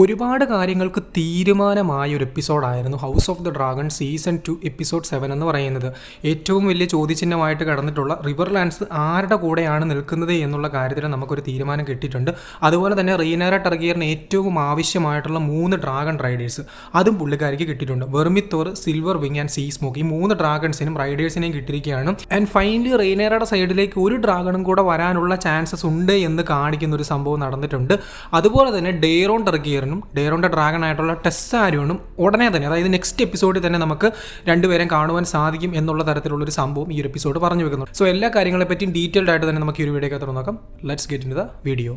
ഒരുപാട് കാര്യങ്ങൾക്ക് തീരുമാനമായ ഒരു എപ്പിസോഡായിരുന്നു House of the Dragon season 2 episode 7 എന്ന് പറയുന്നത്. ഏറ്റവും വലിയ ചോദ്യചിഹ്നമായിട്ട് കടന്നിട്ടുള്ള റിവർലാൻഡ്സ് ആരുടെ കൂടെയാണ് നിൽക്കുന്നത് എന്നുള്ള കാര്യത്തിൽ നമുക്കൊരു തീരുമാനം കിട്ടിയിട്ടുണ്ട്. അതുപോലെ തന്നെ റീനേറ ടർഗിയറിന് ഏറ്റവും ആവശ്യമായിട്ടുള്ള 3 ഡ്രാഗൺ റൈഡേഴ്സ് അതും പുള്ളിക്കാരിക്ക് കിട്ടിയിട്ടുണ്ട്. Vermithor, Silver Wing and Seasmoke, ഈ 3 ഡ്രാഗൺസിനും റൈഡേഴ്സിനെയും കിട്ടിയിരിക്കുകയാണ്. ആൻഡ് ഫൈനലി റീനേറയുടെ സൈഡിലേക്ക് ഒരു ഡ്രാഗണും കൂടെ വരാനുള്ള ചാൻസസ് ഉണ്ട് എന്ന് കാണിക്കുന്ന ഒരു സംഭവം നടന്നിട്ടുണ്ട്. അതുപോലെ തന്നെ ഡെയറോൺ ടർഗിയർ ഡെയറോന്റെ ഡ്രാഗൺ ആയിട്ടുള്ള ടെസ്സാരിയോണും ഉടനെ തന്നെ, അതായത് നെക്സ്റ്റ് എപ്പിസോഡിൽ തന്നെ നമുക്ക് രണ്ടുപേരും കാണുവാൻ സാധിക്കും എന്നുള്ള തരത്തിലുള്ള ഒരു സംഭവം ഈ ഒരു എപ്പിസോഡ് പറഞ്ഞു വെക്കുന്നു. സോ എല്ലാ കാര്യങ്ങളെ പറ്റിയും ഡീറ്റെയിൽഡ് ആയിട്ട് തന്നെ നമുക്ക് ഈ ഒരു വീഡിയോ തുറന്നു നോക്കാം. Let's get in the video.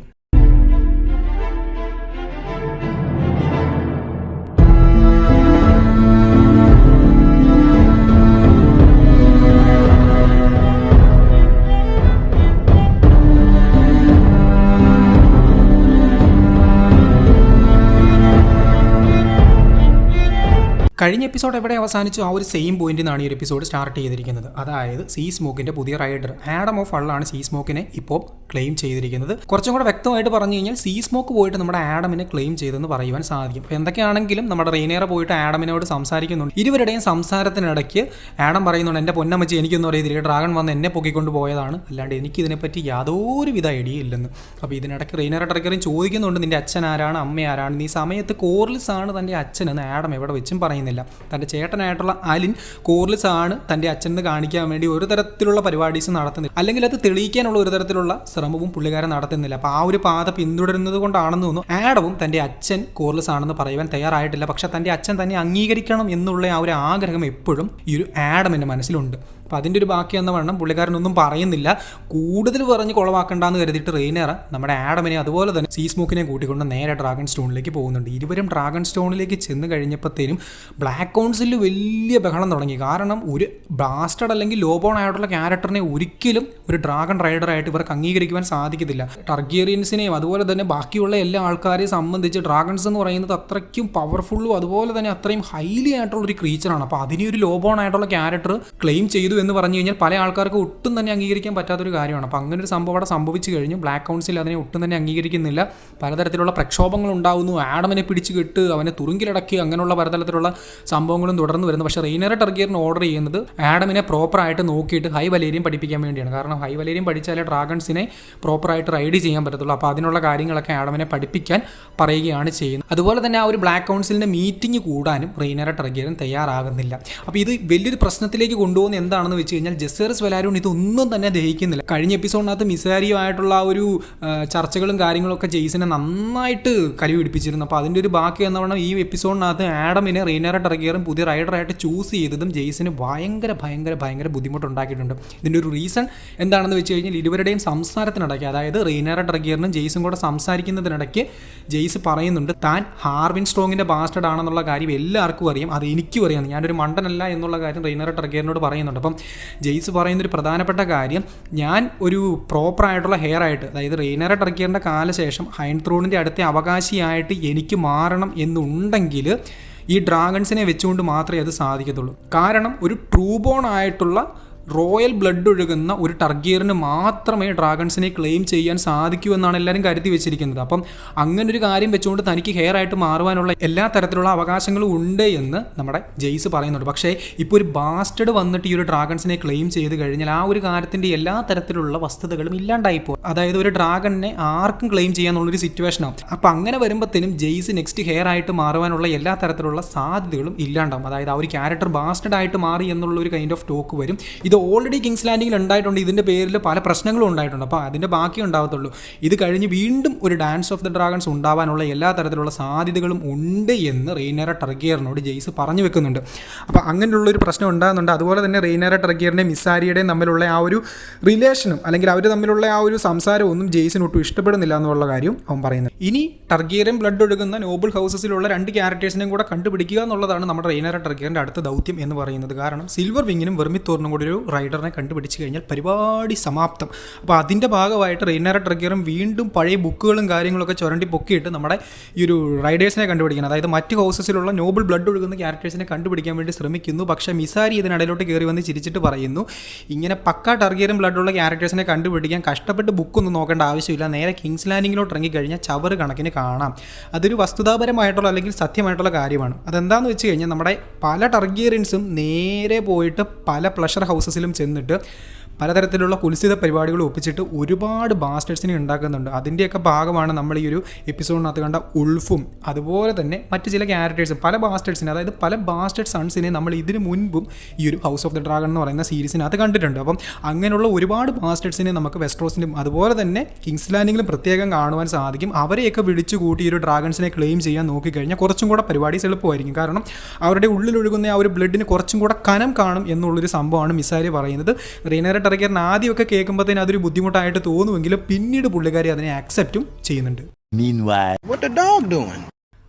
കഴിഞ്ഞ എപ്പിസോഡ് എവിടെ അവസാനിച്ചു ആ ഒരു സെയിം പോയിന്റിൽ നിന്നാണ് ഈ ഒരു എപ്പിസോഡ് സ്റ്റാർട്ട് ചെയ്തിരിക്കുന്നത്. അതായത് സീ സ്മോക്കിന്റെ പുതിയ റൈഡർ ആഡം ഓഫ് അള്ളാണ് സീ സ്മോക്കിനെ ഇപ്പോൾ ക്ലെയിം ചെയ്തിരിക്കുന്നത്. കുറച്ചും കൂടെ വ്യക്തമായിട്ട് പറഞ്ഞു കഴിഞ്ഞാൽ സീ സ്മോക്ക് പോയിട്ട് നമ്മുടെ ആഡമിനെ ക്ലെയിം ചെയ്തെന്ന് പറയുവാൻ സാധിക്കും. അപ്പോൾ എന്തൊക്കെയാണെങ്കിലും നമ്മുടെ റീനേറ പോയിട്ട് ആഡമിനോട് സംസാരിക്കുന്നുണ്ട്. ഇരുവരുടെയും സംസാരത്തിനിടയ്ക്ക് ആഡം പറയുന്നുണ്ട്, എൻ്റെ പൊന്നമ്മച്ചി എനിക്കൊന്നും അറിയത്തില്ല, ഡ്രാഗൺ വന്ന് എന്നെ പൊക്കിക്കൊണ്ട് പോയതാണ്, അല്ലാണ്ട് എനിക്കിതിനെപ്പറ്റി യാതൊരുവിധ ഐഡിയ ഇല്ലെന്ന്. അപ്പോൾ ഇതിനിടയ്ക്ക് റീനേറ ടർഗറിയൻ ചോദിക്കുന്നുണ്ട്, നിൻ്റെ അച്ഛൻ ആരാണ്, അമ്മ ആരാണ്, ഈ സമയത്ത് കോർലിസ് ആണ് തൻ്റെ അച്ഛനെന്ന് ആഡം എവിടെ വെച്ചും പറയുന്നില്ല. തൻ്റെ ചേട്ടനായിട്ടുള്ള അലിൻ കോർലിസ് ആണ് തൻ്റെ അച്ഛനെ കാണിക്കാൻ വേണ്ടി ഒരു തരത്തിലുള്ള പരിപാടീസ് നടത്തുന്നില്ല, അല്ലെങ്കിൽ അത് തെളിയിക്കാനുള്ള ഒരു തരത്തിലുള്ള ശ്രമവും പുള്ളിക്കാരൻ നടത്തുന്നില്ല. അപ്പോൾ ആ ഒരു പാത പിന്തുടരുന്നത് കൊണ്ടാണെന്ന് തോന്നുന്നു ആഡവും തൻ്റെ അച്ഛൻ കോർലിസ് ആണെന്ന് പറയുവാൻ തയ്യാറായിട്ടില്ല. പക്ഷെ തൻ്റെ അച്ഛൻ തന്നെ അംഗീകരിക്കണം എന്നുള്ള ആ ഒരു ആഗ്രഹം എപ്പോഴും ഈ ഒരു ആഡമിൻ്റെ മനസ്സിലുണ്ട്. അപ്പോൾ അതിൻ്റെ ഒരു ബാക്കി എന്ന വണ്ണം പുള്ളിക്കാരനൊന്നും പറയുന്നില്ല. കൂടുതൽ പറഞ്ഞ് കുളവാക്കണ്ടെന്ന് കരുതിയിട്ട് റെയ്നേറ നമ്മുടെ ആഡമിനെ അതുപോലെ തന്നെ സീ സ്മോക്കിനെ കൂട്ടിക്കൊണ്ട് നേരെ ഡ്രാഗൺ സ്റ്റോണിലേക്ക് പോകുന്നുണ്ട്. ഇരുവരും ഡ്രാഗൺ സ്റ്റോണിലേക്ക് ചെന്ന് കഴിഞ്ഞപ്പോഴത്തേനും ബ്ലാക്ക് കൗൺസിലിൽ വലിയ ബഹളം തുടങ്ങി. കാരണം ഒരു ബ്ലാസ്റ്റഡ് അല്ലെങ്കിൽ ലോബോൺ ആയിട്ടുള്ള ക്യാരക്ടറിനെ ഒരിക്കലും ഒരു ഡ്രാഗൺ റൈഡറായിട്ട് ഇവർക്ക് അംഗീകരിക്കുവാൻ സാധിക്കത്തില്ല. ടർഗിയറിയൻസിനെയും അതുപോലെ തന്നെ ബാക്കിയുള്ള എല്ലാ ആൾക്കാരെയും സംബന്ധിച്ച് ഡ്രാഗൺസ് എന്ന് പറയുന്നത് അത്രയ്ക്കും പവർഫുള്ളും അതുപോലെ തന്നെ അത്രയും ഹൈലി ആയിട്ടുള്ള ഒരു ക്രീച്ചറാണ്. അപ്പോൾ അതിനെ ഒരു ലോബോൺ ആയിട്ടുള്ള ക്യാരക്ടർ ക്ലെയിം ചെയ്തു എന്ന് പറഞ്ഞു കഴിഞ്ഞാൽ പല ആൾക്കാർക്ക് ഒട്ടും തന്നെ അംഗീകരിക്കാൻ പറ്റാത്തൊരു കാര്യമാണ്. അപ്പോൾ അങ്ങനെ ഒരു സംഭവം അവിടെ സംഭവിച്ചു കഴിഞ്ഞു. ബ്ലാക്ക് കൗൺസിൽ അതിനെ ഒട്ടും തന്നെ അംഗീകരിക്കുന്നില്ല. പലതരത്തിലുള്ള പ്രക്ഷോഭങ്ങൾ ഉണ്ടാകുന്നു. ആഡമിനെ പിടിച്ച് കെട്ട് അവനെ തുറുങ്കിലടക്കി അങ്ങനെയുള്ള പലതരത്തിലുള്ള സംഭവങ്ങളും തുടർന്ന് വരുന്നു. പക്ഷേ റെയ്നേറ ടർഗിയറിന് ഓർഡർ ചെയ്യുന്നത് ആഡമിനെ പ്രോപ്പറായിട്ട് നോക്കിയിട്ട് ഹൈ വലേരിയം പഠിപ്പിക്കാൻ വേണ്ടിയാണ്. കാരണം ഹൈ വലേരിയം പഠിച്ചാലേ ഡ്രാഗൺസിനെ പ്രോപ്പറായിട്ട് റൈഡ് ചെയ്യാൻ പറ്റത്തുള്ളൂ. അപ്പോൾ അതിനുള്ള കാര്യങ്ങളൊക്കെ ആഡമിനെ പഠിപ്പിക്കാൻ പറയുകയാണ് ചെയ്യുന്നത്. അതുപോലെ തന്നെ ആ ഒരു ബ്ലാക്ക് കൗൺസിലിൻ്റെ മീറ്റിംഗ് കൂടാനും റെയ്നേറ ടർഗിയറിൻ തയ്യാറാകുന്നില്ല. അപ്പോൾ ഇത് വലിയൊരു പ്രശ്നത്തിലേക്ക് കൊണ്ടുപോകുന്ന എന്താണെന്ന് വെച്ച് കഴിഞ്ഞാൽ ജെസേറസ് വെലാരിയോൺ ഇതൊന്നും തന്നെ ദഹിക്കുന്നില്ല. കഴിഞ്ഞ എപ്പിസോഡിനകത്ത് മിസാരിയോ ആയിട്ടുള്ള ആ ഒരു ചർച്ചകളും കാര്യങ്ങളൊക്കെ ജെയ്സിനെ നന്നായിട്ട് കലി പിടിപ്പിച്ചിരുന്നു. അപ്പോൾ അതിൻ്റെ ഒരു ബാക്കി എന്നവണ്ണം ഈ എപ്പിസോഡിനകത്ത് ആഡമിനെ റെയ്നേറ ടർഗിയറും പുതിയ റൈഡറായിട്ട് ചൂസ് ചെയ്തതും ജെയ്സിന് ഭയങ്കര ബുദ്ധിമുട്ടുണ്ടാക്കിയിട്ടുണ്ട്. ഇതിൻ്റെ ഒരു റീസൺ എന്താണെന്ന് വെച്ച് കഴിഞ്ഞാൽ ഇരുവരുടെയും സംസാരത്തിനിടയ്ക്ക്, അതായത് റെയ്നേറ ടർഗിയറിനും ജെയ്സും കൂടെ സംസാരിക്കുന്നതിനിടയ്ക്ക് ജെയ്സ് പറയുന്നുണ്ട് താൻ ഹാർവിൻ സ്ട്രോങ്ങിൻ്റെ ബാസ്റ്റഡ് ആണെന്നുള്ള കാര്യം എല്ലാവർക്കും അറിയാം, അത് എനിക്കും അറിയാം, ഞാനൊരു മണ്ടനല്ല എന്നുള്ള കാര്യം റെയ്നേറ ടർഗിയറിനോട് പറയുന്നുണ്ട്. അപ്പം ജെയ്സ് പറയുന്നൊരു പ്രധാനപ്പെട്ട കാര്യം, ഞാൻ ഒരു പ്രോപ്പറായിട്ടുള്ള ഹെയർ ആയിട്ട്, അതായത് റെയ്നേറ ടർഗിയറിൻ്റെ കാലശേഷം ഹൈൻ ത്രോണിൻ്റെ അടുത്ത അവകാശിയായിട്ട് എനിക്ക് മാറണം എന്നുണ്ടെങ്കിൽ ഈ ഡ്രാഗൺസിനെ വെച്ചുകൊണ്ട് മാത്രമേ അത് സാധിക്കത്തുള്ളൂ. കാരണം ഒരു ട്രൂബോൺ ആയിട്ടുള്ള റോയൽ ബ്ലഡ് ഒഴുകുന്ന ഒരു ടർഗിയറിന് മാത്രമേ ഡ്രാഗൺസിനെ ക്ലെയിം ചെയ്യാൻ സാധിക്കൂ എന്നാണ് എല്ലാവരും കരുതി വെച്ചിരിക്കുന്നത്. അപ്പം അങ്ങനൊരു കാര്യം വെച്ചുകൊണ്ട് തനിക്ക് ഹെയർ ആയിട്ട് മാറുവാനുള്ള എല്ലാ തരത്തിലുള്ള അവകാശങ്ങളും ഉണ്ട് എന്ന് നമ്മുടെ ജെയ്സ് പറയുന്നുണ്ട്. പക്ഷേ ഇപ്പോൾ ഒരു ബാസ്റ്റഡ് വന്നിട്ട് ഈ ഒരു ഡ്രാഗൺസിനെ ക്ലെയിം ചെയ്ത് കഴിഞ്ഞാൽ ആ ഒരു കാര്യത്തിൻ്റെ എല്ലാ തരത്തിലുള്ള വസ്തുതകളും ഇല്ലാണ്ടായിപ്പോകും. അതായത് ഒരു ഡ്രാഗണിനെ ആർക്കും ക്ലെയിം ചെയ്യാന്നുള്ളൊരു സിറ്റുവേഷനാവും. അപ്പോൾ അങ്ങനെ വരുമ്പോഴത്തേനും ജെയ്സ് നെക്സ്റ്റ് ഹെയർ ആയിട്ട് മാറുവാനുള്ള എല്ലാ തരത്തിലുള്ള സാധ്യതകളും ഇല്ലാണ്ടാവും. അതായത് ആ ഒരു ക്യാരക്ടർ ബാസ്റ്റഡ് ആയിട്ട് മാറി എന്നുള്ള ഒരു കൈൻഡ് ഓഫ് ടോക്ക് വരും. ഇത് ഓൾറെഡി കിങ്സ് ലാൻഡിങ്ങിൽ ഉണ്ടായിട്ടുണ്ട്. ഇതിൻ്റെ പേരിൽ പല പ്രശ്നങ്ങളും ഉണ്ടായിട്ടുണ്ട്. അപ്പോൾ അതിൻ്റെ ബാക്കി ഉണ്ടാവത്തുള്ളൂ. ഇത് കഴിഞ്ഞ് വീണ്ടും ഒരു ഡാൻസ് ഓഫ് ദ ഡ്രാഗൺസ് ഉണ്ടാവാനുള്ള എല്ലാ തരത്തിലുള്ള സാധ്യതകളും ഉണ്ട് എന്ന് റെയ്നേറ ടർഗിയറിനോട് ജെയ്സ് പറഞ്ഞു വെക്കുന്നുണ്ട്. അപ്പോൾ അങ്ങനെയുള്ളൊരു പ്രശ്നം ഉണ്ടാകുന്നുണ്ട്. അതുപോലെ തന്നെ റെയ്നേറ ടർഗിയറിൻ്റെയും മിസാരിയുടെയും തമ്മിലുള്ള ആ ഒരു റിലേഷനും അല്ലെങ്കിൽ അവർ തമ്മിലുള്ള ആ ഒരു സംസാരവും ഒന്നും ജെയ്സിന് ഒട്ടും ഇഷ്ടപ്പെടുന്നില്ല എന്നുള്ള കാര്യം അവൻ പറയുന്നത്. ഇനി ടർഗിയറിയൻ ബ്ലഡ് ഒഴുകുന്ന നോബിൾ ഹൗസസിലുള്ള 2 ക്യാരക്ടേഴ്സിനെയും കൂടെ കണ്ടുപിടിക്കുക എന്നുള്ളതാണ് നമ്മുടെ റെയ്നേറ ടർഗിയറിൻ്റെ അടുത്ത ദൗത്യം എന്ന് പറയുന്നത്. കാരണം സിൽവർ വിങ്ങിനും വെർമിത്തോറിനും കൂടി ഒരു റൈഡറിനെ കണ്ടുപിടിച്ച് കഴിഞ്ഞാൽ പരിപാടി സമാപ്തം. അപ്പോൾ അതിൻ്റെ ഭാഗമായിട്ട് റെയ്നേറ ടർഗിയറും വീണ്ടും പഴയ ബുക്കുകളും കാര്യങ്ങളൊക്കെ ചുരണ്ടി പൊക്കിയിട്ട് നമ്മുടെ ഈ ഒരു റൈഡേഴ്സിനെ കണ്ടുപിടിക്കണം, അതായത് മറ്റ് ഹൗസസിലുള്ള നോബിൾ ബ്ലഡ് ഒഴുകുന്ന ക്യാരക്ടേഴ്സിനെ കണ്ടുപിടിക്കാൻ വേണ്ടി ശ്രമിക്കുന്നു. പക്ഷേ മിസാരി ഇതിനിടയിലോട്ട് കയറി വന്ന് ചിരിച്ചിട്ട് പറയുന്നു, ഇങ്ങനെ പക്ക ടർഗിയറും ബ്ലഡുള്ള ക്യാരക്ടേഴ്സിനെ കണ്ടുപിടിക്കാൻ കഷ്ടപ്പെട്ട് ബുക്കൊന്നും നോക്കേണ്ട ആവശ്യമില്ല, നേരെ കിങ്സ് ലാൻഡിങ്ങിലോട്ട് ഇറങ്ങിക്കഴിഞ്ഞാൽ ചവറ് കണക്കിന് കാണാം. അതൊരു വസ്തുതാപരമായിട്ടുള്ള അല്ലെങ്കിൽ സത്യമായിട്ടുള്ള കാര്യമാണ്. അതെന്താണെന്ന് വെച്ച് കഴിഞ്ഞാൽ നമ്മുടെ പല ടർഗിയറിൻസും നേരെ പോയിട്ട് പല പ്ലഷർ ഹൗസസിലും ചെന്നിട്ട് പലതരത്തിലുള്ള കുൽസിത പരിപാടികൾ ഒപ്പിച്ചിട്ട് ഒരുപാട് ബാസ്റ്റേഴ്സിനെ ഉണ്ടാക്കുന്നുണ്ട്. അതിൻ്റെയൊക്കെ ഭാഗമാണ് നമ്മൾ ഈ ഒരു എപ്പിസോഡിനകത്ത് കണ്ട ഉൾഫും അതുപോലെ തന്നെ മറ്റ് ചില ക്യാരക്ടേഴ്സും പല ബാസ്റ്റേഴ്സിനെ, അതായത് പല ബാസ്റ്റേഡ് സൺസിനെ നമ്മൾ ഇതിനു മുൻപും ഈ ഒരു ഹൗസ് ഓഫ് ദ ഡ്രാഗൺ എന്ന് പറയുന്ന സീരീസിനകത്ത് കണ്ടിട്ടുണ്ട്. അപ്പം അങ്ങനെയുള്ള ഒരുപാട് ബാസ്റ്റേഴ്സിനെ നമുക്ക് വെസ്റ്റ്രോസിലും അതുപോലെ തന്നെ കിങ്സ് ലാൻഡിങ്ങിലും പ്രത്യേകം കാണുവാൻ സാധിക്കും. അവരെയൊക്കെ വിളിച്ചു കൂട്ടി ഈ ഒരു ഡ്രാഗൺസിനെ ക്ലെയിം ചെയ്യാൻ നോക്കിക്കഴിഞ്ഞാൽ കുറച്ചും കൂടെ പരിപാടീസ് എളുപ്പമായിരിക്കും. കാരണം അവരുടെ ഉള്ളിലൊഴുകുന്ന ആ ഒരു ബ്ലഡിന് കുറച്ചും കൂടെ കനം കാണും എന്നുള്ളൊരു സംഭവമാണ് മിസാരി പറയുന്നത്. റെയ്നേറ ടർഗിയറിന് ആദ്യമൊക്കെ കേൾക്കുമ്പോഴത്തേന് അതൊരു ബുദ്ധിമുട്ടായിട്ട് തോന്നുമെങ്കിലും പിന്നീട് പുള്ളിക്കാരി അതിനെ ആക്സെപ്റ്റും ചെയ്യുന്നുണ്ട്.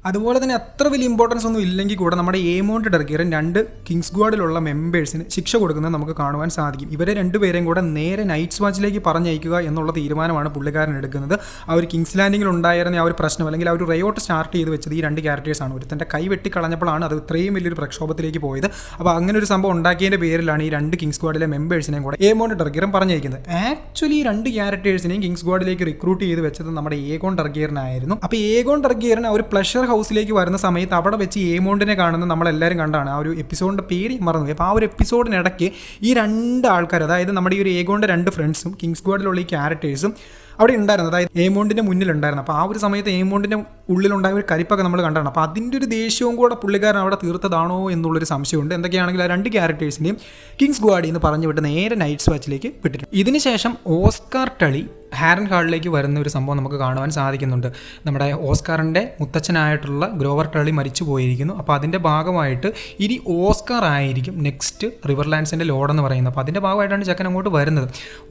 അതുപോലെ തന്നെ അത്ര വലിയ ഇമ്പോർട്ടൻസ് ഒന്നും ഇല്ലെങ്കിൽ കൂടെ നമ്മുടെ ഏമോണ്ട് ടർഗിയറൻ 2 കിങ്സ് ഗാർഡിലുള്ള മെമ്പേഴ്സിന് ശിക്ഷ കൊടുക്കുന്നത് നമുക്ക് കാണുവാൻ സാധിക്കും. ഇവരെ രണ്ടുപേരെയും കൂടെ നേരെ നൈറ്റ്സ് വാച്ചിലേക്ക് പറഞ്ഞയക്കുക എന്നുള്ള തീരുമാനമാണ് പുള്ളിക്കാരൻ എടുക്കുന്നത്. ആ ഒരു കിങ്സ് ലാൻഡിങ്ങിൽ ഉണ്ടായിരുന്ന ആ ഒരു പ്രശ്നം അല്ലെങ്കിൽ ആ ഒരു റയോട്ട് സ്റ്റാർട്ട് ചെയ്ത് വെച്ചത് ഈ 2 ക്യാരക്ടേഴ്സാണ്. ഒരുത്തൻ്റെ കൈ വെട്ടിക്കളഞ്ഞപ്പോഴാണ് അത് ഇത്രയും വലിയൊരു പ്രക്ഷോഭത്തിലേക്ക് പോയത്. അപ്പോൾ അങ്ങനെ ഒരു സംഭവം ഉണ്ടാക്കിയതിൻ്റെ പേരിലാണ് ഈ 2 കിങ്സ് ഗാർഡിലെ മെമ്പേഴ്സിനെയും കൂടെ ഏമോണ്ട് ടർഗിയറൻ പറഞ്ഞയക്കുന്നത്. ആക്ച്വലി ഈ 2 ക്യാരക്ടേഴ്സിനെയും കിങ്സ് ഗാർഡിലേക്ക് റിക്രൂട്ട് ചെയ്ത് വെച്ചത് നമ്മുടെ ഏഗോൺ ടർഗിയറിനായിരുന്നു. അപ്പോൾ ഏഗോൺ ടർഗിയറിന് ആ ഒരു പ്ലഷർ ഹൗസിലേക്ക് വരുന്ന സമയത്ത് അവിടെ വെച്ച് ഏമോണ്ടിനെ കാണുന്ന നമ്മളെല്ലാവരും കണ്ടാണ്. ആ ഒരു എപ്പിസോഡിൻ്റെ പേര് മറന്നു. അപ്പോൾ ആ ഒരു എപ്പിസോഡിനിടയ്ക്ക് ഈ 2 ആൾക്കാർ, അതായത് നമ്മുടെ ഈ ഒരു ഏഗോണിൻ്റെ 2 ഫ്രണ്ട്സും കിങ്സ് ഗാർഡിലുള്ള ഈ ക്യാരക്ടേഴ്സും അവിടെ ഉണ്ടായിരുന്നു, അതായത് ഏമോണ്ടിൻ്റെ മുന്നിലുണ്ടായിരുന്നു. അപ്പോൾ ആ ഒരു സമയത്ത് ഏമോണ്ടിൻ്റെ ഉള്ളിലുണ്ടായ ഒരു കരിപ്പൊക്കെ നമ്മൾ കണ്ടാണ്. അപ്പോൾ അതിൻ്റെ ഒരു ദേഷ്യവും കൂടെ പുള്ളിക്കാരൻ അവിടെ തീർത്തതാണോ എന്നുള്ളൊരു സംശയമുണ്ട്. എന്തൊക്കെയാണെങ്കിലും ആ 2 ക്യാരക്ടേഴ്സിനെയും കിങ്സ് ഗാർഡിൽ നിന്ന് പറഞ്ഞു വിട്ട് നേരെ നൈറ്റ്സ് വാച്ചിലേക്ക് വിട്ടിട്ടുണ്ട്. ഇതിനുശേഷം ഓസ്കാർ ടളി ഹാരൻ ഹാളിലേക്ക് വരുന്ന ഒരു സംഭവം നമുക്ക് കാണുവാൻ സാധിക്കുന്നുണ്ട്. നമ്മുടെ ഓസ്കാറിൻ്റെ മുത്തച്ഛനായിട്ടുള്ള ഗ്രോവർ ടളി മരിച്ചു പോയിരിക്കുന്നു. അപ്പോൾ അതിൻ്റെ ഭാഗമായിട്ട് ഇനി ഓസ്കാർ ആയിരിക്കും നെക്സ്റ്റ് റിവർലാൻഡ്സിൻ്റെ ലോഡെന്ന് പറയുന്നത്. അപ്പോൾ അതിൻ്റെ ഭാഗമായിട്ടാണ് ചെക്കൻ അങ്ങോട്ട് വരുന്നത്.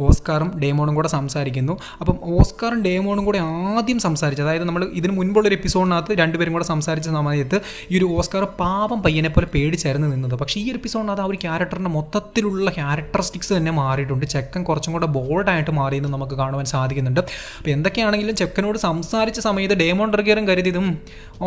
ഓസ്കാറും ഡേമോണും കൂടെ സംസാരിക്കുന്നു. അപ്പം ഓസ്കാറും ഡേമോണും കൂടെ ആദ്യം സംസാരിച്ചത്, അതായത് നമ്മൾ ഇതിന് മുൻപുള്ളൊരു എപ്പിസോഡിനകത്ത് 2 പേരും കൂടെ സംസാരിച്ച സമയത്ത് ഈ ഒരു ഓസ്കാർ പാവം പയ്യനെ പോലെ പേടിച്ചായിരുന്നു നിന്നത്. പക്ഷേ ഈ ഒരു എപ്പിസോഡിനകത്ത് ആ ഒരു ക്യാരക്ടറിൻ്റെ മൊത്തത്തിലുള്ള ക്യാരക്ടറിസ്റ്റിക്സ് തന്നെ മാറിയിട്ടുണ്ട്. ചെക്കൻ കുറച്ചും കൂടെ ബോൾഡായിട്ട് മാറിയെന്ന് നമുക്ക് കാണുവാൻ സാധിക്കുന്നുണ്ട്. അപ്പോൾ എന്തൊക്കെയാണെങ്കിലും ചെക്കനോട് സംസാരിച്ച സമയത്ത് ഡേമോൺ ടർഗിയറും കരുതിയതും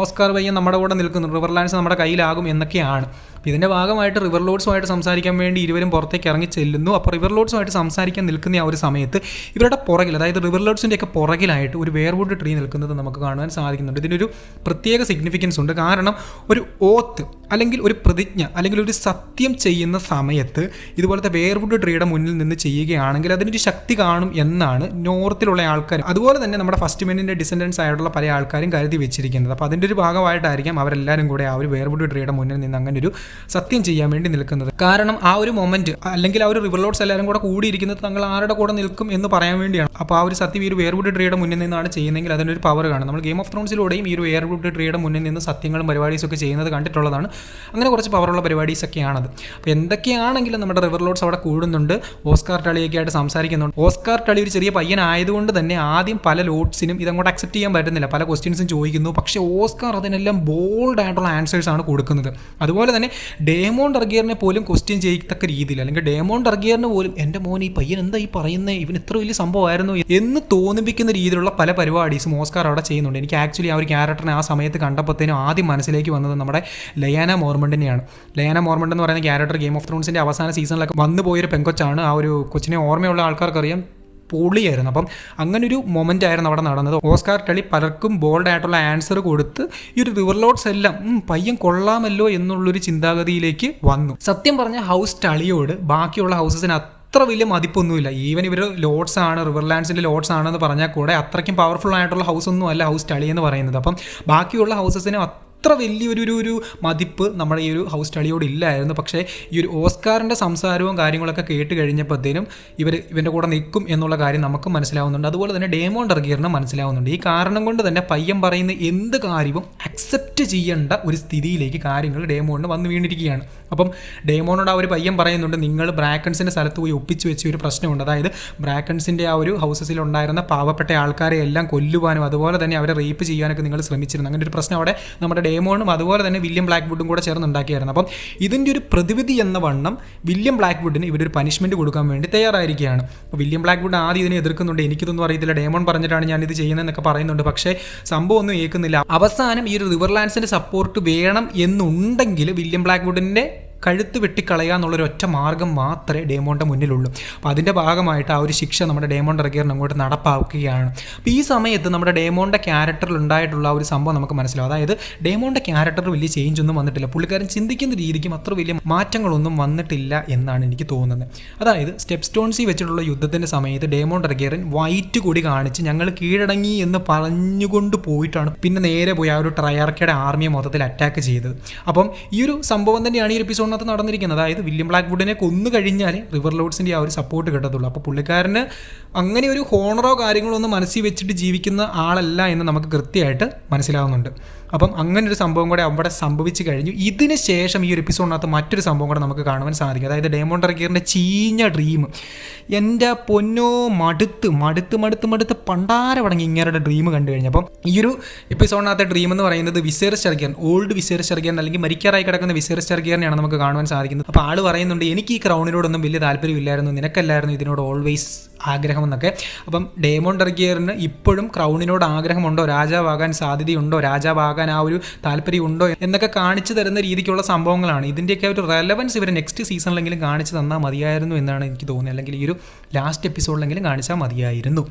ഓസ്കാർ പയ്യൻ നമ്മുടെ കൂടെ നിൽക്കുന്നു, റിവർലാൻഡ്സ് നമ്മുടെ കയ്യിലാകും എന്നൊക്കെയാണ്. അപ്പോൾ ഇതിൻ്റെ ഭാഗമായിട്ട് റിവർ ലോഡ്സുമായിട്ട് സംസാരിക്കാൻ വേണ്ടി ഇരുവരും പുറത്തേക്ക് ഇറങ്ങി ചെല്ലുന്നു. അപ്പോൾ റിവർ ലോഡ്സുമായിട്ട് സംസാരിക്കാൻ നിൽക്കുന്ന ആ ഒരു സമയത്ത് ഇവരുടെ പുറകിൽ, അതായത് റിവർ ലോഡ്സിൻ്റെയൊക്കെ പുറകിലായിട്ട് ഒരു വെയർവുഡ് ട്രീ നിൽക്കുന്നത് നമുക്ക് കാണുവാൻ സാധിക്കുന്നുണ്ട്. ഇതിനൊരു പ്രത്യേക സിഗ്നിഫിക്കൻസ് ഉണ്ട്. കാരണം ഒരു ഓത്ത് അല്ലെങ്കിൽ ഒരു പ്രതിജ്ഞ അല്ലെങ്കിൽ ഒരു സത്യം ചെയ്യുന്ന സമയത്ത് ഇതുപോലത്തെ വെയർവുഡ് ട്രീയുടെ മുന്നിൽ നിന്ന് ചെയ്യുകയാണെങ്കിൽ അതിനൊരു ശക്തി കാണും എന്നാണ് നോർത്തിലുള്ള ആൾക്കാർ, അതുപോലെ തന്നെ നമ്മുടെ ഫസ്റ്റ് മെന്നിൻ്റെ ഡിസെൻഡൻസ് ആയിട്ടുള്ള പല ആൾക്കാരും കരുതി വെച്ചിരിക്കുന്നത്. അപ്പോൾ അതിൻ്റെ ഒരു ഭാഗമായിട്ടായിരിക്കാം അവരെല്ലാവരും കൂടെ ആ ഒരു വെയർവുഡ് ട്രീയുടെ മുന്നിൽ നിന്ന് അങ്ങനെ ഒരു സത്യം ചെയ്യാൻ വേണ്ടി നിൽക്കുന്നത്. കാരണം ആ ഒരു മൊമെന്റ് അല്ലെങ്കിൽ ആ ഒരു റിവർ ലോഡ്സ് എല്ലാവരും കൂടെ കൂടിയിരിക്കുന്നത് തങ്ങൾ ആരുടെ കൂടെ നിൽക്കും എന്ന് പറയാൻ വേണ്ടിയാണ്. അപ്പോൾ ആ ഒരു സത്യം ഈ ഒരു വെയർവുഡ് ട്രീയുടെ മുന്നിൽ നിന്നാണ് ചെയ്യുന്നതെങ്കിൽ അതിനൊരു പവർ കാണും. നമ്മൾ ഗെയിം ഓഫ് ത്രോൺസിലൂടെയും ഈ ഒരു വെയർവുഡ് ട്രീയുടെ മുന്നിൽ നിന്ന് സത്യങ്ങളും പരിപാടീസൊക്കെ ചെയ്യുന്നത് കണ്ടിട്ടുള്ളതാണ്. അങ്ങനെ കുറച്ച് പവറുള്ള പരിപാടീസൊക്കെയാണത്. അപ്പോൾ എന്തൊക്കെയാണെങ്കിലും നമ്മുടെ റിവർ ലോഡ്സ് അവിടെ കൂടുന്നുണ്ട്. ഓസ്കാർ ടളിയൊക്കെ ആയിട്ട് സംസാരിക്കുന്നുണ്ട്. ഓസ്കാർ ടളി ഒരു ചെറിയ പയ്യനായതുകൊണ്ട് തന്നെ ആദ്യം പല ലോഡ്സിനും ഇതങ്ങോട്ട് അക്സെപ്റ്റ് ചെയ്യാൻ പറ്റുന്നില്ല. പല ക്വസ്റ്റ്യൻസും ചോദിക്കുന്നു. പക്ഷേ ഓസ്കാർ അതിനെല്ലാം ബോൾഡ് ആയിട്ടുള്ള ആൻസേഴ്സാണ് കൊടുക്കുന്നത്. അതുപോലെ തന്നെ ഡേമോൺ ടർഗിയറിനെ പോലും ക്വസ്റ്റ്യൻ ചെയ്യത്തക്ക രീതിയിൽ, അല്ലെങ്കിൽ ഡേമോൺ ടർഗിയറിന് പോലും എൻ്റെ മോൻ ഈ പയ്യൻ എന്താ ഈ പറയുന്നത്, ഇവൻ ഇത്ര വലിയ സംഭവമായിരുന്നു എന്ന് തോന്നിപ്പിക്കുന്ന രീതിയിലുള്ള പല പരിപാടീസും ഓസ്കാർ അവിടെ ചെയ്യുന്നുണ്ട്. എനിക്ക് ആക്ച്വലി ആ ഒരു ക്യാരക്ടറിനെ ആ സമയത്ത് കണ്ടപ്പോഴത്തേനും ആദ്യം മനസ്സിലേക്ക് വന്നത് നമ്മുടെ ലയാന മോർമണ്ടിനെയാണ്. ലയാന മോർമണ്ട് എന്ന് പറയുന്ന ക്യാരക്ടർ ഗെയിം ഓഫ് ത്രോൺസിൻ്റെ അവസാന സീസണിലൊക്കെ വന്നു പോയൊരു പെങ്കൊച്ചാണ്. ആ ഒരു കൊച്ചിനെ ഓർമ്മയുള്ള ആൾക്കാർക്കറിയാം, പൊളിയായിരുന്നു. അപ്പം അങ്ങനൊരു മൊമെൻ്റ് ആയിരുന്നു അവിടെ നടന്നത്. ഓസ്കാർ ടളി പലർക്കും ബോൾഡായിട്ടുള്ള ആൻസർ കൊടുത്ത് ഈ ഒരു റിവർ ലോഡ്സ് എല്ലാം പയ്യൻ കൊള്ളാമല്ലോ എന്നുള്ളൊരു ചിന്താഗതിയിലേക്ക് വന്നു. സത്യം പറഞ്ഞ ഹൗസ് ടളിയോട് ബാക്കിയുള്ള ഹൗസസിന് അത്ര വലിയ മതിപ്പൊന്നുമില്ല. ഈവൻ ഇവർ ലോഡ്സ് ആണ്, റിവർലാൻഡ്സിൻ്റെ ലോഡ്സ് ആണെന്ന് പറഞ്ഞാൽ കൂടെ അത്രയ്ക്കും പവർഫുൾ ആയിട്ടുള്ള ഹൗസ് ഒന്നും അല്ല ഹൗസ് ടളി എന്ന് പറയുന്നത്. അപ്പം ബാക്കിയുള്ള ഹൗസസിന് അത്ര വലിയൊരു മതിപ്പ് നമ്മുടെ ഈ ഒരു ഹൗസ് ടളിയോട് ഇല്ലായിരുന്നു. പക്ഷേ ഈ ഒരു ഓസ്കാറിൻ്റെ സംസാരവും കാര്യങ്ങളൊക്കെ കേട്ട് കഴിഞ്ഞപ്പോഴത്തേനും ഇവൻ്റെ കൂടെ നിൽക്കും എന്നുള്ള കാര്യം നമുക്ക് മനസ്സിലാവുന്നുണ്ട്. അതുപോലെ തന്നെ ഡേമോൺ ടർഗിയറിന് മനസ്സിലാവുന്നുണ്ട്. ഈ കാരണം കൊണ്ട് തന്നെ പയ്യൻ പറയുന്ന എന്ത് കാര്യവും അക്സെപ്റ്റ് ചെയ്യേണ്ട ഒരു സ്ഥിതിയിലേക്ക് കാര്യങ്ങൾ ഡേമോണിന് വന്നു വീണിരിക്കുകയാണ്. അപ്പം ഡേമോണോട് ആ ഒരു പയ്യൻ പറയുന്നുണ്ട്, നിങ്ങൾ ബ്രാക്കൺസിൻ്റെ സ്ഥലത്ത് പോയി ഒപ്പിച്ച് വെച്ച ഒരു പ്രശ്നമുണ്ട്. അതായത് ബ്രാക്കൺസിൻ്റെ ആ ഒരു ഹൗസസിലുണ്ടായിരുന്ന പാവപ്പെട്ട ആൾക്കാരെ എല്ലാം കൊല്ലുവാനും അതുപോലെ തന്നെ അവരെ റേപ്പ് ചെയ്യാനൊക്കെ നിങ്ങൾ ശ്രമിച്ചിരുന്നു. അങ്ങനെ ഒരു പ്രശ്നം അവിടെ നമ്മുടെ ഡേമോണും അതുപോലെ തന്നെ വില്യം ബ്ലാക്ക്വുഡും കൂടെ ചേർന്ന് ഉണ്ടാക്കിയായിരുന്നു. അപ്പം ഇതിൻ്റെ ഒരു പ്രതിവിധി എന്ന വണ്ണം വില്യം ബ്ലാക്ക്വുഡിന് ഇവരൊരു പനിഷ്മെൻറ്റ് കൊടുക്കാൻ വേണ്ടി തയ്യാറായിരിക്കുകയാണ്. അപ്പോൾ വില്യം ബ്ലാക്ക്വുഡ് ആദ്യം ഇതിനെ എതിർക്കുന്നുണ്ട്, എനിക്കിതൊന്നും അറിയത്തില്ല, ഡേമോൺ പറഞ്ഞിട്ടാണ് ഞാനിത് ചെയ്യുന്നതെന്നൊക്കെ പറയുന്നുണ്ട്. പക്ഷേ സംഭവം ഒന്നും ഏൽക്കുന്നില്ല. അവസാനം ഈ ഒരു റിവർലാൻഡ്സിൻ്റെ സപ്പോർട്ട് വേണം എന്നുണ്ടെങ്കിൽ വില്യം ബ്ലാക്ക്വുഡിൻ്റെ കഴുത്ത് വെട്ടിക്കളയുക എന്നുള്ളൊരു ഒറ്റ മാർഗ്ഗം മാത്രമേ ഡേമോണിൻ്റെ മുന്നിലുള്ളൂ. അപ്പോൾ അതിൻ്റെ ഭാഗമായിട്ട് ആ ഒരു ശിക്ഷ നമ്മുടെ ഡേമോൺ ടർഗിയറിന് അങ്ങോട്ട് നടപ്പാക്കുകയാണ്. അപ്പോൾ ഈ സമയത്ത് നമ്മുടെ ഡേമോണിൻ്റെ ക്യാരക്ടറിൽ ഉണ്ടായിട്ടുള്ള ഒരു സംഭവം നമുക്ക് മനസ്സിലാവും. അതായത് ഡേമോണിൻ്റെ ക്യാരക്ടർ വലിയ ചേഞ്ച് ഒന്നും വന്നിട്ടില്ല, പുള്ളിക്കാരൻ ചിന്തിക്കുന്ന രീതിക്കും അത്ര വലിയ മാറ്റങ്ങളൊന്നും വന്നിട്ടില്ല എന്നാണ് എനിക്ക് തോന്നുന്നത്. അതായത് സ്റ്റെപ്പ് സ്റ്റോൺസിൽ വെച്ചിട്ടുള്ള യുദ്ധത്തിൻ്റെ സമയത്ത് ഡേമോൺ ടർഗിയറിൻ വൈറ്റ് കൊടി കാണിച്ച് ഞങ്ങൾ കീഴടങ്ങി എന്ന് പറഞ്ഞുകൊണ്ട് പോയിട്ടാണ് പിന്നെ നേരെ പോയി ആ ഒരു ട്രയാർക്കയുടെ ആർമിയെ മൊത്തത്തിൽ അറ്റാക്ക് ചെയ്തത്. അപ്പം ഈ ഒരു സംഭവം തന്നെയാണ് ഈ എപ്പിസോഡ് നടന്നിരിക്കുന്നത്. അതായത് വില്യം ബ്ലാക്ക്വുഡിനെ കൊന്നു കഴിഞ്ഞാൽ റിവർ ലോർഡ്സിൻ്റെ ആ ഒരു സപ്പോർട്ട് കിട്ടത്തുള്ളൂ. അപ്പോൾ പുള്ളിക്കാരന് അങ്ങനെ ഒരു ഹോണറോ കാര്യങ്ങളോ ഒന്നും മനസ്സിൽ വെച്ചിട്ട് ജീവിക്കുന്ന ആളല്ല എന്ന് നമുക്ക് കൃത്യമായിട്ട് മനസ്സിലാവുന്നുണ്ട്. അപ്പം അങ്ങനെ ഒരു സംഭവം കൂടെ അവിടെ സംഭവിച്ചു കഴിഞ്ഞു. ഇതിന് ശേഷം ഈ ഒരു എപ്പിസോഡിനകത്ത് മറ്റൊരു സംഭവം കൂടെ നമുക്ക് കാണുവാൻ സാധിക്കും. അതായത് ഡേമോൺ ടർഗിയറിൻ്റെ ചീഞ്ഞ ഡ്രീം, എൻ്റെ പൊന്നോ മടുത്ത് പണ്ടാരെ പടങ്ങി ഇങ്ങനെയുടെ ഡ്രീം കണ്ടു കഴിഞ്ഞപ്പം ഈ ഒരു എപ്പിസോഡിനകത്തെ ഡ്രീം എന്ന് പറയുന്നത് വിസേറിസ് ടർഗിയൻ, ഓൾഡ് വിസേറിസ് ടർഗിയൻ അല്ലെങ്കിൽ മരിക്കാറായി കിടക്കുന്ന വിസേറിസ് ടർഗിയറിനെയാണ് നമുക്ക് കാണുവാൻ സാധിക്കുന്നത്. അപ്പോൾ ആൾ പറയുന്നുണ്ട്, എനിക്ക് ഈ ക്രൗണിനോടൊന്നും വലിയ താല്പര്യമില്ലായിരുന്നു, നിനക്കല്ലായിരുന്നു ഇതിനോട് ഓൾവേസ് ആഗ്രഹം എന്നൊക്കെ. അപ്പം ഡേമോൺ ടർഗിയറിന് ഇപ്പോഴും ക്രൗണിനോട് ആഗ്രഹമുണ്ടോ, രാജാവാകാൻ സാധ്യതയുണ്ടോ, രാജാവാകാൻ ആ ഒരു താല്പര്യമുണ്ടോ എന്നൊക്കെ കാണിച്ചു തരുന്ന രീതിക്കുള്ള സംഭവങ്ങളാണ്. ഇതിൻ്റെയൊക്കെ ഒരു റെലവൻസ് ഇവർ നെക്സ്റ്റ് സീസണിലെങ്കിലും കാണിച്ചു തന്നാൽ മതിയായിരുന്നു എന്നാണ് എനിക്ക് തോന്നുന്നത്. അല്ലെങ്കിൽ ഈ ഒരു ലാസ്റ്റ് എപ്പിസോഡിലെങ്കിലും കാണിച്ചാൽ മതിയായിരുന്നു.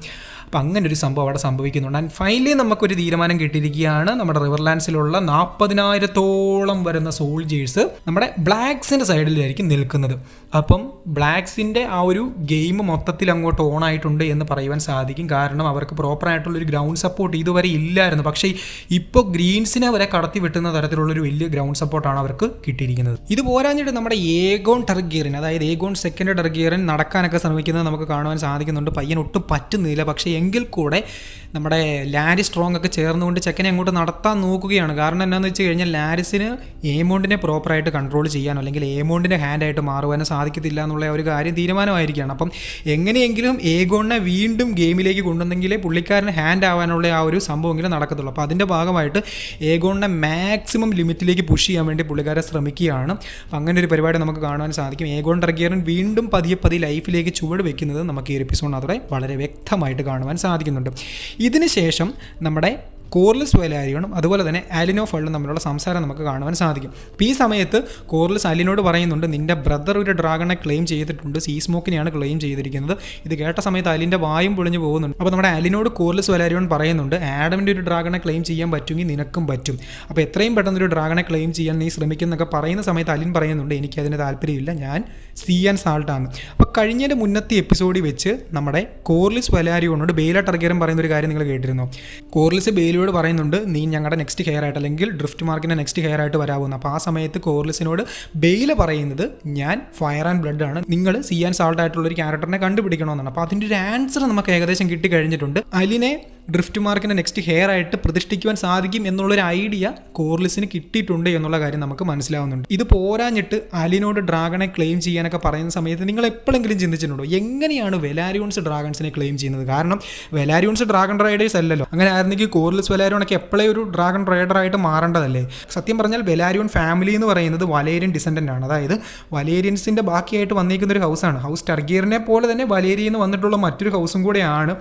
അപ്പം അങ്ങനെ ഒരു സംഭവം അവിടെ സംഭവിക്കുന്നുണ്ട്. ആൻഡ് ഫൈനലി നമുക്കൊരു തീരുമാനം കിട്ടിയിരിക്കുകയാണ്. നമ്മുടെ റിവർലാൻഡ്സിലുള്ള 40,000-ഓളം വരുന്ന സോൾജേഴ്സ് നമ്മുടെ ബ്ലാക്സിൻ്റെ സൈഡിലായിരിക്കും നിൽക്കുന്നത്. അപ്പം ബ്ലാക്സിൻ്റെ ആ ഒരു ഗെയിം മൊത്തത്തിൽ അങ്ങോട്ട് ഓൺ ആയിട്ടുണ്ട് എന്ന് പറയുവാൻ സാധിക്കും. കാരണം അവർക്ക് പ്രോപ്പറായിട്ടുള്ളൊരു ഗ്രൗണ്ട് സപ്പോർട്ട് ഇതുവരെ ഇല്ലായിരുന്നു. പക്ഷേ ഇപ്പോൾ ഗ്രീൻസിനെ വരെ കടത്തി വെട്ടുന്ന തരത്തിലുള്ളൊരു വലിയ ഗ്രൗണ്ട് സപ്പോർട്ടാണ് അവർക്ക് കിട്ടിയിരിക്കുന്നത്. ഇത് പോരാഞ്ഞിട്ട് നമ്മുടെ ഏഗോൺ ടർഗിയറിൻ, അതായത് ഏഗോൺ സെക്കൻഡ് ടർഗിയറിൻ നടക്കാനൊക്കെ ശ്രമിക്കുന്നത് നമുക്ക് കാണുവാൻ സാധിക്കുന്നുണ്ട്. പയ്യൻ ഒട്ടും പറ്റുന്നില്ല. പക്ഷേ എങ്കിൽ കൂടെ നമ്മുടെ ലാരി സ്ട്രോങ് ഒക്കെ ചേർന്നുകൊണ്ട് ചെക്കനെ അങ്ങോട്ട് നടത്താൻ നോക്കുകയാണ്. കാരണം എന്താണെന്ന് വെച്ച് കഴിഞ്ഞാൽ ലാരിസിന് ഏമോണ്ടിനെ പ്രോപ്പറായിട്ട് കൺട്രോൾ ചെയ്യാനോ അല്ലെങ്കിൽ ഏമോണ്ടിൻ്റെ ഹാൻഡായിട്ട് മാറുവാനോ സാധിക്കത്തില്ല എന്നുള്ള ഒരു കാര്യം തീരുമാനമായിരിക്കുകയാണ്. അപ്പം എങ്ങനെയെങ്കിലും ഏഗോണിനെ വീണ്ടും ഗെയിമിലേക്ക് കൊണ്ടുവന്നെങ്കിലേ പുള്ളിക്കാരന് ഹാൻഡ് ആവാനുള്ള ആ ഒരു സംഭവമെങ്കിലും നടക്കത്തുള്ളൂ. അപ്പോൾ അതിൻ്റെ ഭാഗമായിട്ട് ഏഗോണിനെ മാക്സിമം ലിമിറ്റിലേക്ക് പുഷ് ചെയ്യാൻ വേണ്ടി പുള്ളിക്കാരെ ശ്രമിക്കുകയാണ്. അപ്പം അങ്ങനെ ഒരു പരിപാടി നമുക്ക് കാണുവാൻ സാധിക്കും. ഏഗോൺ ടർഗിയറിൻ വീണ്ടും പതിയെ ലൈഫിലേക്ക് ചുവട് വെക്കുന്നത് നമുക്ക് ഈ എപ്പിസോഡിനകത്തൂടെ വളരെ വ്യക്തമായിട്ട് കാണുവാൻ സാധിക്കുന്നുണ്ട്. ഇതിന് ശേഷം നമ്മുടെ കോർലിസ് വെലാരിയോണും അതുപോലെ തന്നെ ആലിനോ ഫള്ളും തമ്മിലുള്ള സംസാരം നമുക്ക് കാണുവാൻ സാധിക്കും. അപ്പോൾ ഈ സമയത്ത് കോർലിസ് അലിനോട് പറയുന്നുണ്ട്, നിൻ്റെ ബ്രദർ ഒരു ഡ്രാഗണെ ക്ലെയിം ചെയ്തിട്ടുണ്ട്, സീസ്മോക്കിനെയാണ് ക്ലെയിം ചെയ്തിരിക്കുന്നത്. ഇത് കേട്ട സമയത്ത് അലിൻ്റെ വായും പൊളിഞ്ഞു പോകുന്നുണ്ട്. അപ്പോൾ നമ്മുടെ അലിനോട് കോർലിസ് വെലാരിയോൺ പറയുന്നുണ്ട്, ആഡമിൻ്റെ ഒരു ഡ്രാഗണെ ക്ലെയിം ചെയ്യാൻ പറ്റുമെങ്കിൽ നിനക്കും പറ്റും. അപ്പോൾ എത്രയും പെട്ടെന്ന് ഒരു ഡ്രാഗണെ ക്ലെയിം ചെയ്യാൻ നീ ശ്രമിക്കുന്നൊക്കെ പറയുന്ന സമയത്ത് അലിൻ പറയുന്നുണ്ട്, എനിക്കതിന് താല്പര്യമില്ല, ഞാൻ സീ ആൻഡ് സാൾട്ടാണ്. അപ്പോൾ കഴിഞ്ഞതിൻ്റെ മുന്നത്തെ എപ്പിസോഡിൽ വെച്ച് നമ്മുടെ കോർലിസ് വെലാരിയോണോട് ബെയില ടർഗിയറിൻ പറയുന്ന ഒരു കാര്യം നിങ്ങൾ കേട്ടിരുന്നു. കോർലിസ് ബെയിലയോട് പറയുന്നുണ്ട്, നീ ഞങ്ങളുടെ നെക്സ്റ്റ് ഹെയർ ആയിട്ട് അല്ലെങ്കിൽ ഡ്രിഫ്റ്റ് മാർക്കിൻ്റെ നെക്സ്റ്റ് ഹെയർ ആയിട്ട് വരാവുന്നു. അപ്പോൾ ആ സമയത്ത് കോർലിസിനോട് ബെയില പറയുന്നത്, ഞാൻ ഫയർ ആൻഡ് ബ്ലഡ് ആണ്, നിങ്ങൾ സീ ആൻഡ് സാൾട്ട് ആയിട്ടുള്ളൊരു ക്യാരക്ടറിനെ കണ്ടുപിടിക്കണമെന്നാണ്. അപ്പോൾ അതിൻ്റെ ഒരു ആൻസർ നമുക്ക് ഏകദേശം കിട്ടിക്കഴിഞ്ഞിട്ടുണ്ട്. അലിനെ ഡ്രിഫ്റ്റ് മാർക്കിൻ്റെ നെക്സ്റ്റ് ഹെയർ ആയിട്ട് പ്രതിഷ്ഠിക്കുവാൻ സാധിക്കും എന്നുള്ളൊരു ഐഡിയ കോർലിസിന് കിട്ടിയിട്ടുണ്ട് എന്നുള്ള കാര്യം നമുക്ക് മനസ്സിലാവുന്നുണ്ട്. ഇത് പോരാഞ്ഞിട്ട് അലിനോട് ഡ്രാഗണെ ക്ലെയിം ചെയ്യാനൊക്കെ പറയുന്ന സമയത്ത് നിങ്ങൾ എപ്പോഴെങ്കിലും ചിന്തിച്ചിട്ടുണ്ടോ എങ്ങനെയാണ് വെലാരിയോൺസ് ഡ്രാഗൺസിനെ ക്ലെയിം ചെയ്യുന്നത്? കാരണം വെലാരിയോൺസ് ഡ്രാഗൺ റൈഡേഴ്സ് അല്ലല്ലോ. അങ്ങനെ ആയിരുന്നെങ്കിൽ കോർലിസ് വെലാരിയോണൊക്കെ എപ്പോഴേ ഒരു ഡ്രാഗൺ റൈഡറായിട്ട് മാറേണ്ടതല്ലേ? സത്യം പറഞ്ഞാൽ വെലാരിയോൺ ഫാമിലി എന്ന് പറയുന്നത് വലേരിയൻ ഡിസെൻഡൻ്റ് ആണ്. അതായത് വലേരിയൻസിൻ്റെ ബാക്കിയായിട്ട് വന്നിരിക്കുന്ന ഒരു ഹൗസാണ്. ഹൗസ് ടർഗിയറിനെ പോലെ തന്നെ വലേരിയിൽ നിന്ന് വന്നിട്ടുള്ള മറ്റൊരു ഹൗസും കൂടെയാണ്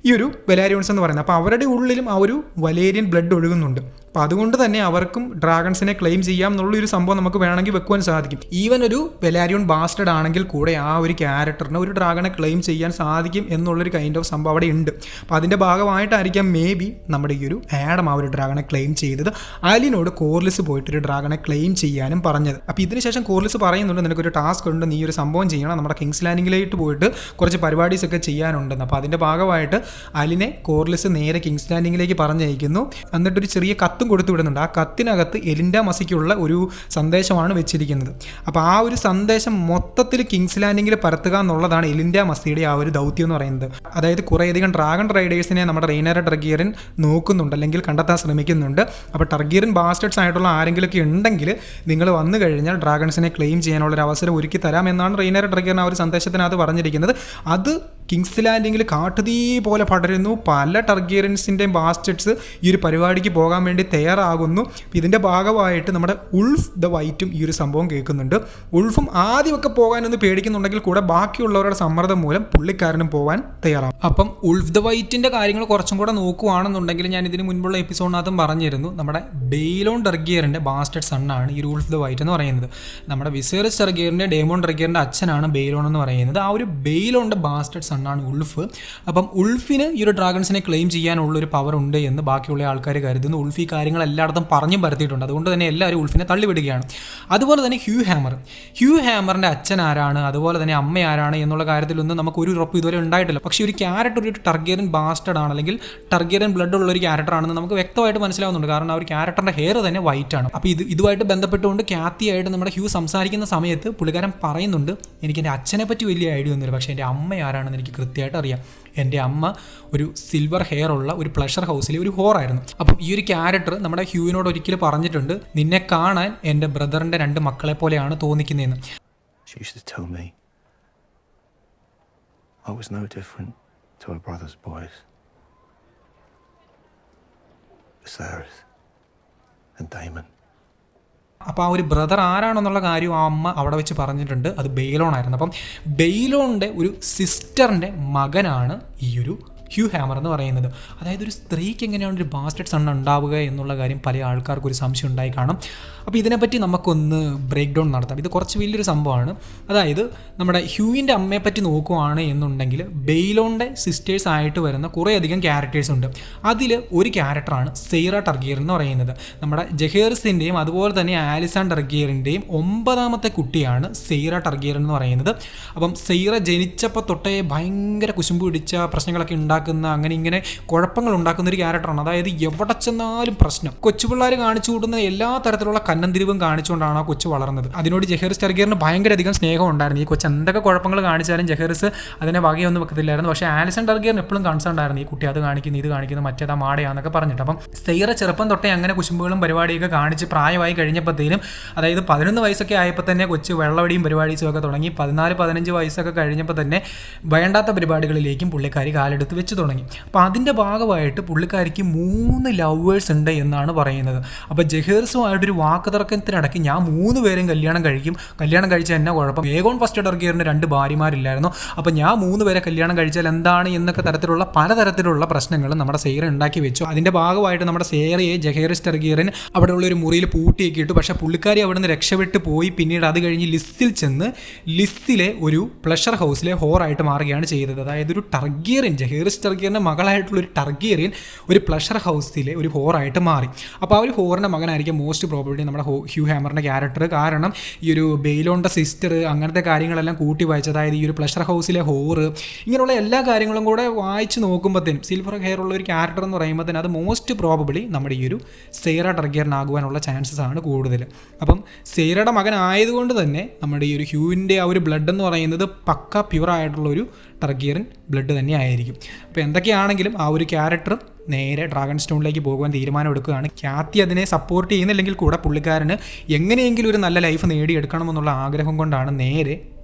ഈ ഒരു വെലാരിയോൺസ് എന്ന് പറയുന്നത്. അപ്പോൾ അവരുടെ ഉള്ളിലും ആ ഒരു വലേരിയൻ ബ്ലഡ് ഒഴുകുന്നുണ്ട്. അപ്പോൾ അതുകൊണ്ട് തന്നെ അവർക്കും ഡ്രാഗൺസിനെ ക്ലെയിം ചെയ്യാം എന്നുള്ളൊരു സംഭവം നമുക്ക് വേണമെങ്കിൽ വെക്കുവാൻ സാധിക്കും. ഈവൻ ഒരു വെലാരിയോൺ ബാസ്റ്റഡ് ആണെങ്കിൽ കൂടെ ആ ഒരു ക്യാരക്ടറിന് ഒരു ഡ്രാഗണെ ക്ലെയിം ചെയ്യാൻ സാധിക്കും എന്നുള്ളൊരു കൈൻഡ് ഓഫ് സംഭവം അവിടെ ഉണ്ട്. അപ്പോൾ അതിൻ്റെ ഭാഗമായിട്ടായിരിക്കാം മേ ബി നമ്മുടെ ഈ ഒരു ആഡം ആ ഒരു ഡ്രാഗണെ ക്ലെയിം ചെയ്തത്. അലിനോട് കോർലിസ് പോയിട്ടൊരു ഡ്രാഗണെ ക്ലെയിം ചെയ്യാനും പറഞ്ഞത്. അപ്പോൾ ഇതിനുശേഷം കോർലിസ് പറയുന്നുണ്ട്, നിനക്കൊരു ടാസ്ക് ഉണ്ട്, നീ ഒരു സംഭവം ചെയ്യണം, നമ്മുടെ കിങ്സ് ലാൻഡിങ്ങിലേക്ക് പോയിട്ട് കുറച്ച് പരിപാടീസ് ഒക്കെ ചെയ്യാനുണ്ടെന്ന്. അപ്പോൾ അതിൻ്റെ ഭാഗമായിട്ട് അലിനെ കോർലിസ് നേരെ കിങ്സ് ലാൻഡിങ്ങിലേക്ക് പറഞ്ഞയക്കുന്നു. എന്നിട്ടൊരു ചെറിയ കത്തും കൊടുത്തു വിടുന്നുണ്ട്. ആ കത്തിനകത്ത് എലിൻഡ മസിക്കുള്ള ഒരു സന്ദേശമാണ് വെച്ചിരിക്കുന്നത്. അപ്പോൾ ആ ഒരു സന്ദേശം മൊത്തത്തിൽ കിങ്സ് ലാൻഡിങ്ങിൽ പരത്തുക എന്നുള്ളതാണ് എലിൻഡ മസിയുടെ ആ ഒരു ദൗത്യം എന്ന് പറയുന്നത്. അതായത് കുറേയധികം ഡ്രാഗൺ റൈഡേഴ്സിനെ നമ്മുടെ റെയ്നേര ടർഗിയറിൻ നോക്കുന്നുണ്ട്, അല്ലെങ്കിൽ കണ്ടെത്താൻ ശ്രമിക്കുന്നുണ്ട്. അപ്പോൾ ടർഗിയറിൻ ബാസ്റ്റേഴ്സ് ആയിട്ടുള്ള ആരെങ്കിലുമൊക്കെ ഉണ്ടെങ്കിൽ നിങ്ങൾ വന്നു കഴിഞ്ഞാൽ ഡ്രാഗൺസിനെ ക്ലെയിം ചെയ്യാനുള്ളൊരു അവസരം ഒരുക്കി തരാം എന്നാണ് റെയ്നേര ടർഗിയറിൻ ആ ഒരു സന്ദേശത്തിനകത്ത് പറഞ്ഞിരിക്കുന്നത്. അത് കിങ്സ് ലാൻഡിങ്ങിൽ കാട്ടുതീ പോലെ പടരുന്നു. പല ടർഗേറിയൻസിൻ്റെയും ബാസ്റ്റേഴ്സ് ഈ ഒരു പരിപാടിക്ക് പോകാൻ വേണ്ടി തയ്യാറാകുന്നു. ഇതിൻ്റെ ഭാഗമായിട്ട് നമ്മുടെ ഉൾഫ് ദ വൈറ്റും ഈ ഒരു സംഭവം കേൾക്കുന്നുണ്ട്. ഉൾഫും ആദ്യമൊക്കെ പോകാനൊന്ന് പേടിക്കുന്നുണ്ടെങ്കിൽ കൂടെ ബാക്കിയുള്ളവരുടെ സമ്മർദ്ദം മൂലം പുള്ളിക്കാരനും പോകാൻ തയ്യാറാകും. അപ്പം ഉൾഫ് ദ വൈറ്റിൻ്റെ കാര്യങ്ങൾ കുറച്ചും കൂടെ നോക്കുവാണെന്നുണ്ടെങ്കിൽ ഞാൻ ഇതിന് മുൻപുള്ള എപ്പിസോഡിനകത്തും പറഞ്ഞിരുന്നു, നമ്മുടെ ബെയ്ലോൺ ടർഗിയറിൻ്റെ ബാസ്റ്റേഡ് സണ്ണാണ് ഈ ഒരു ഉൾഫ് ദ വൈറ്റ് എന്ന് പറയുന്നത്. നമ്മുടെ വിസേറിസ് ടർഗിയറിൻ്റെ ഡേമോൺ ടർഗിയറിൻ്റെ അച്ഛനാണ് ബെയ്ലോൺ എന്ന് പറയുന്നത്. ആ ഒരു ബെയ്ലോണിൻ്റെ ബാസ്റ്റേഡ് സണ്ണാണ് ഉൾഫ്. അപ്പം ഉൾഫിന് ഈ ഒരു ഡ്രാഗൺസിനെ ക്ലെയിം ചെയ്യാനുള്ളൊരു പവർ ഉണ്ട് എന്ന് ബാക്കിയുള്ള ആൾക്കാർ കരുതുന്നു. ഉൾഫ് ഈ കാര്യങ്ങൾ എല്ലായിടത്തും പറഞ്ഞും പരത്തിയിട്ടുണ്ട്. അതുകൊണ്ട് തന്നെ എല്ലാവരും ഉൾഫിനെ തള്ളിവിടുകയാണ്. അതുപോലെ തന്നെ ഹ്യൂ ഹാമറിൻ്റെ അച്ഛൻ ആരാണ്, അതുപോലെ തന്നെ അമ്മ ആരാണ് എന്നുള്ള കാര്യത്തിലൊന്നും നമുക്ക് ഒരു ഉറപ്പ് ഇതുവരെ ഉണ്ടായിട്ടില്ല. പക്ഷേ ഒരു ക്യാരക്ടർ ഒരു ടർഗേറിയൻ ബാസ്റ്റേഡ് ആണ്, അല്ലെങ്കിൽ ടർഗേറിയൻ ബ്ലഡ് ഉള്ള ഒരു ക്യാരക്ടർ ആണെന്ന് നമുക്ക് വ്യക്തമായിട്ട് മനസ്സിലാവുന്നുണ്ട്. കാരണം ആ ഒരു ക്യാരക്ടറിൻ്റെ ഹെയർ തന്നെ വൈറ്റ് ആണ്. അപ്പോൾ ഇതുമായിട്ട് ബന്ധപ്പെട്ടുകൊണ്ട് ക്യാത്തിയായിട്ട് നമ്മുടെ ഹ്യൂ സംസാരിക്കുന്ന സമയത്ത് പുള്ളിക്കാരൻ പറയുന്നുണ്ട്, എനിക്ക് എൻ്റെ അച്ഛനെ പറ്റി വലിയ ഐഡിയ ഒന്നുമില്ല, പക്ഷേ എൻ്റെ അമ്മ ആരാണെന്ന് എനിക്ക് കൃത്യമായിട്ട് അറിയാം. എൻ്റെ അമ്മ ഒരു സിൽവർ ഹെയർ ഉള്ള ഒരു പ്ലഷർ ഹൗസിലെ ഒരു ഹോറായിരുന്നു. അപ്പം ഈ ഒരു ക്യാരക്ടർ നമ്മുടെ ഹ്യൂവിനോട് ഒരിക്കലും പറഞ്ഞിട്ടുണ്ട്, നിന്നെ കാണാൻ എൻ്റെ ബ്രദറിൻ്റെ 2 മക്കളെ പോലെയാണ് തോന്നിക്കുന്നതെന്ന്. I was no different to her brother's boys. Viserys and Daemon. അപ്പോൾ ആ ഒരു ബ്രദർ ആരാണെന്നുള്ള കാര്യം ആ അമ്മ അവിടെ വെച്ച് പറഞ്ഞിട്ടുണ്ട്. അത് ബെയ്ലോൺ ആയിരുന്നു. അപ്പം ബെയ്ലോണിൻ്റെ ഒരു സിസ്റ്ററിൻ്റെ മകനാണ് ഈ ഒരു ഹ്യൂ ഹാമർ എന്ന് പറയുന്നത്. അതായത് ഒരു സ്ത്രീക്ക് എങ്ങനെയാണ് ഒരു ബാസ്റ്റേഡ് സൺ ഉണ്ടാവുക എന്നുള്ള കാര്യം പല ആൾക്കാർക്ക് ഒരു സംശയം ഉണ്ടായി കാണും. അപ്പോൾ ഇതിനെപ്പറ്റി നമുക്കൊന്ന് ബ്രേക്ക് ഡൗൺ നടത്താം. ഇത് കുറച്ച് വലിയൊരു സംഭവമാണ്. അതായത് നമ്മുടെ ഹ്യൂവിൻ്റെ അമ്മയെപ്പറ്റി നോക്കുവാണ് എന്നുണ്ടെങ്കിൽ ബെയ്ലോണിൻ്റെ സിസ്റ്റേഴ്സ് ആയിട്ട് വരുന്ന കുറേയധികം ക്യാരക്ടേഴ്സ് ഉണ്ട്. അതിൽ ഒരു ക്യാരക്ടറാണ് സെയ്റ ടർഗിയർ എന്ന് പറയുന്നത്. നമ്മുടെ ജഹേഴ്സിൻ്റെയും അതുപോലെ തന്നെ ആലിസാൻ ടർഗിയറിൻ്റെയും 9ാമത്തെ കുട്ടിയാണ് സെയ്റ ടർഗിയർ എന്ന് പറയുന്നത്. അപ്പം സെയ്റ ജനിച്ചപ്പോൾ തൊട്ടേ ഭയങ്കര കുശുമ്പ് പിടിച്ച പ്രശ്നങ്ങളൊക്കെ ഉണ്ടാക്കുന്ന, അങ്ങനെ ഇങ്ങനെ കുഴപ്പങ്ങൾ ഉണ്ടാക്കുന്ന ഒരു ക്യാരക്ടറാണ്. അതായത് എവിടെ ചെന്നാലും പ്രശ്നം. കൊച്ചുപിള്ളേർ കാണിച്ചു കൂട്ടുന്ന എല്ലാ തരത്തിലുള്ള കന്നന്തിരിവും കാണിച്ചുകൊണ്ടാണ് ആ കൊച്ചു വളർന്നത്. അതിനോട് ജഹേറിസ് ടർഗിയറിന് ഭയങ്കര അധികം സ്നേഹം ഉണ്ടായിരുന്നു. ഈ കൊച്ചു എന്തൊക്കെ കുഴപ്പങ്ങൾ കാണിച്ചാലും ജഹേറിസ് അതിനെ വകയൊന്നും വെക്കത്തില്ലായിരുന്നു. പക്ഷേ ആലിസൺ ടർഗിയറിന് എപ്പോഴും കൺസേൺ ആയിരുന്നു, ഈ കുട്ടി അത് കാണിക്കുന്നു, ഇത് കാണിക്കുന്നു, മറ്റേതാ മാടയാന്നൊക്കെ പറഞ്ഞിട്ട്. അപ്പം സെയ്റ ചെറുപ്പം തൊട്ടേ അങ്ങനെ കുശുമ്പുകളും പരിപാടിയൊക്കെ കാണിച്ച് പ്രായമായി കഴിഞ്ഞപ്പോഴത്തേനും, അതായത് 11 വയസ്സൊക്കെ ആയപ്പോൾ തന്നെ കൊച്ചു വെള്ളവടിയും പരിപാടീസും ഒക്കെ തുടങ്ങി. 14-15 വയസ്സൊക്കെ കഴിഞ്ഞപ്പോൾ തന്നെ വേണ്ടാത്ത പരിപാടികളിലേക്കും പുള്ളിക്കാരി കാലെടുത്ത് വെച്ച് തുടങ്ങി. അപ്പോൾ അതിൻ്റെ ഭാഗമായിട്ട് പുള്ളിക്കാരിക്ക് 3 ലവേഴ്സ് ഉണ്ട് എന്നാണ് പറയുന്നത്. അപ്പോൾ ജഹേഴ്സുമായിട്ടൊരു വാക്ക് തർക്കത്തിനിടയ്ക്ക് ഞാൻ 3 പേരും കല്യാണം കഴിച്ചാൽ എന്നാ കുഴപ്പം, ഏഗോൺ ഫസ്റ്റ് ടർഗിയറിന് 2 ഭാര്യമാരില്ലായിരുന്നു, അപ്പോൾ ഞാൻ 3 പേരെ കല്യാണം കഴിച്ചാൽ എന്താണ് എന്നൊക്കെ തരത്തിലുള്ള പലതരത്തിലുള്ള പ്രശ്നങ്ങൾ നമ്മുടെ സെയ്റ ഉണ്ടാക്കി വെച്ചു. അതിൻ്റെ ഭാഗമായിട്ട് നമ്മുടെ സെയ്റയെ ജഹേറിസ് ടർഗിയറിന് അവിടെയുള്ള ഒരു മുറിയിൽ പൂട്ടിയൊക്കെ ഇട്ടു. പക്ഷേ പുള്ളിക്കാരി അവിടെ നിന്ന് രക്ഷപ്പെട്ട് പോയി. പിന്നീട് അത് കഴിഞ്ഞ് ലിസ്റ്റിലെ ഒരു പ്ലഷർ ഹൗസിലെ ഹോറായിട്ട് മാറുകയാണ് ചെയ്തത്. അതായത് ഒരു ടർഗിയറിൻ, ജഹേറിസ് ടർഗിയറിൻ്റെ മകളായിട്ടുള്ള ഒരു ടർഗിയറിൻ ഒരു പ്ലഷർ ഹൗസിലെ ഒരു ഹോറായിട്ട് മാറി. അപ്പോൾ ആ ഒരു ഹോറിൻ്റെ മകനായിരിക്കും മോസ്റ്റ് പ്രോബബ്ലി നമ്മുടെ ഹ്യൂ ഹാമറിൻ്റെ ക്യാരക്ടർ. കാരണം ഈ ഒരു ബെയ്ലോണിൻ്റെ സിസ്റ്റർ അങ്ങനത്തെ കാര്യങ്ങളെല്ലാം കൂട്ടി വായിച്ച്, അതായത് ഈ ഒരു പ്ലഷർ ഹൗസിലെ ഹോറ്, ഇങ്ങനെയുള്ള എല്ലാ കാര്യങ്ങളും കൂടെ വായിച്ച് നോക്കുമ്പോഴത്തേനും സിൽവർ ഹെയർ ഉള്ള ഒരു ക്യാരക്ടർ എന്ന് പറയുമ്പോഴത്തേനും അത് മോസ്റ്റ് പ്രോബബ്ലി നമ്മുടെ ഈ ഒരു സെയ്റ ടർഗിയറിനാകുവാനുള്ള ചാൻസസ് ആണ് കൂടുതൽ. അപ്പം സെയ്റയുടെ മകനായതുകൊണ്ട് തന്നെ നമ്മുടെ ഈ ഒരു ഹ്യൂവിൻ്റെ ആ ഒരു ബ്ലഡ് എന്ന് പറയുന്നത് പക്ക പ്യുവറായിട്ടുള്ളൊരു ടർഗിയറിൻ ബ്ലഡ് തന്നെ ആയിരിക്കും. അപ്പോൾ എന്തൊക്കെയാണെങ്കിലും ആ ഒരു ക്യാരക്ടർ നേരെ ഡ്രാഗൺ സ്റ്റോണിലേക്ക് പോകുവാൻ തീരുമാനം എടുക്കുകയാണ്. ക്യാത്തി അതിനെ സപ്പോർട്ട് ചെയ്യുന്നില്ലെങ്കിൽ കൂടെ പുള്ളിക്കാരന് എങ്ങനെയെങ്കിലും ഒരു നല്ല ലൈഫ് നേടിയെടുക്കണമെന്നുള്ള ആഗ്രഹം കൊണ്ടാണ് നേരെ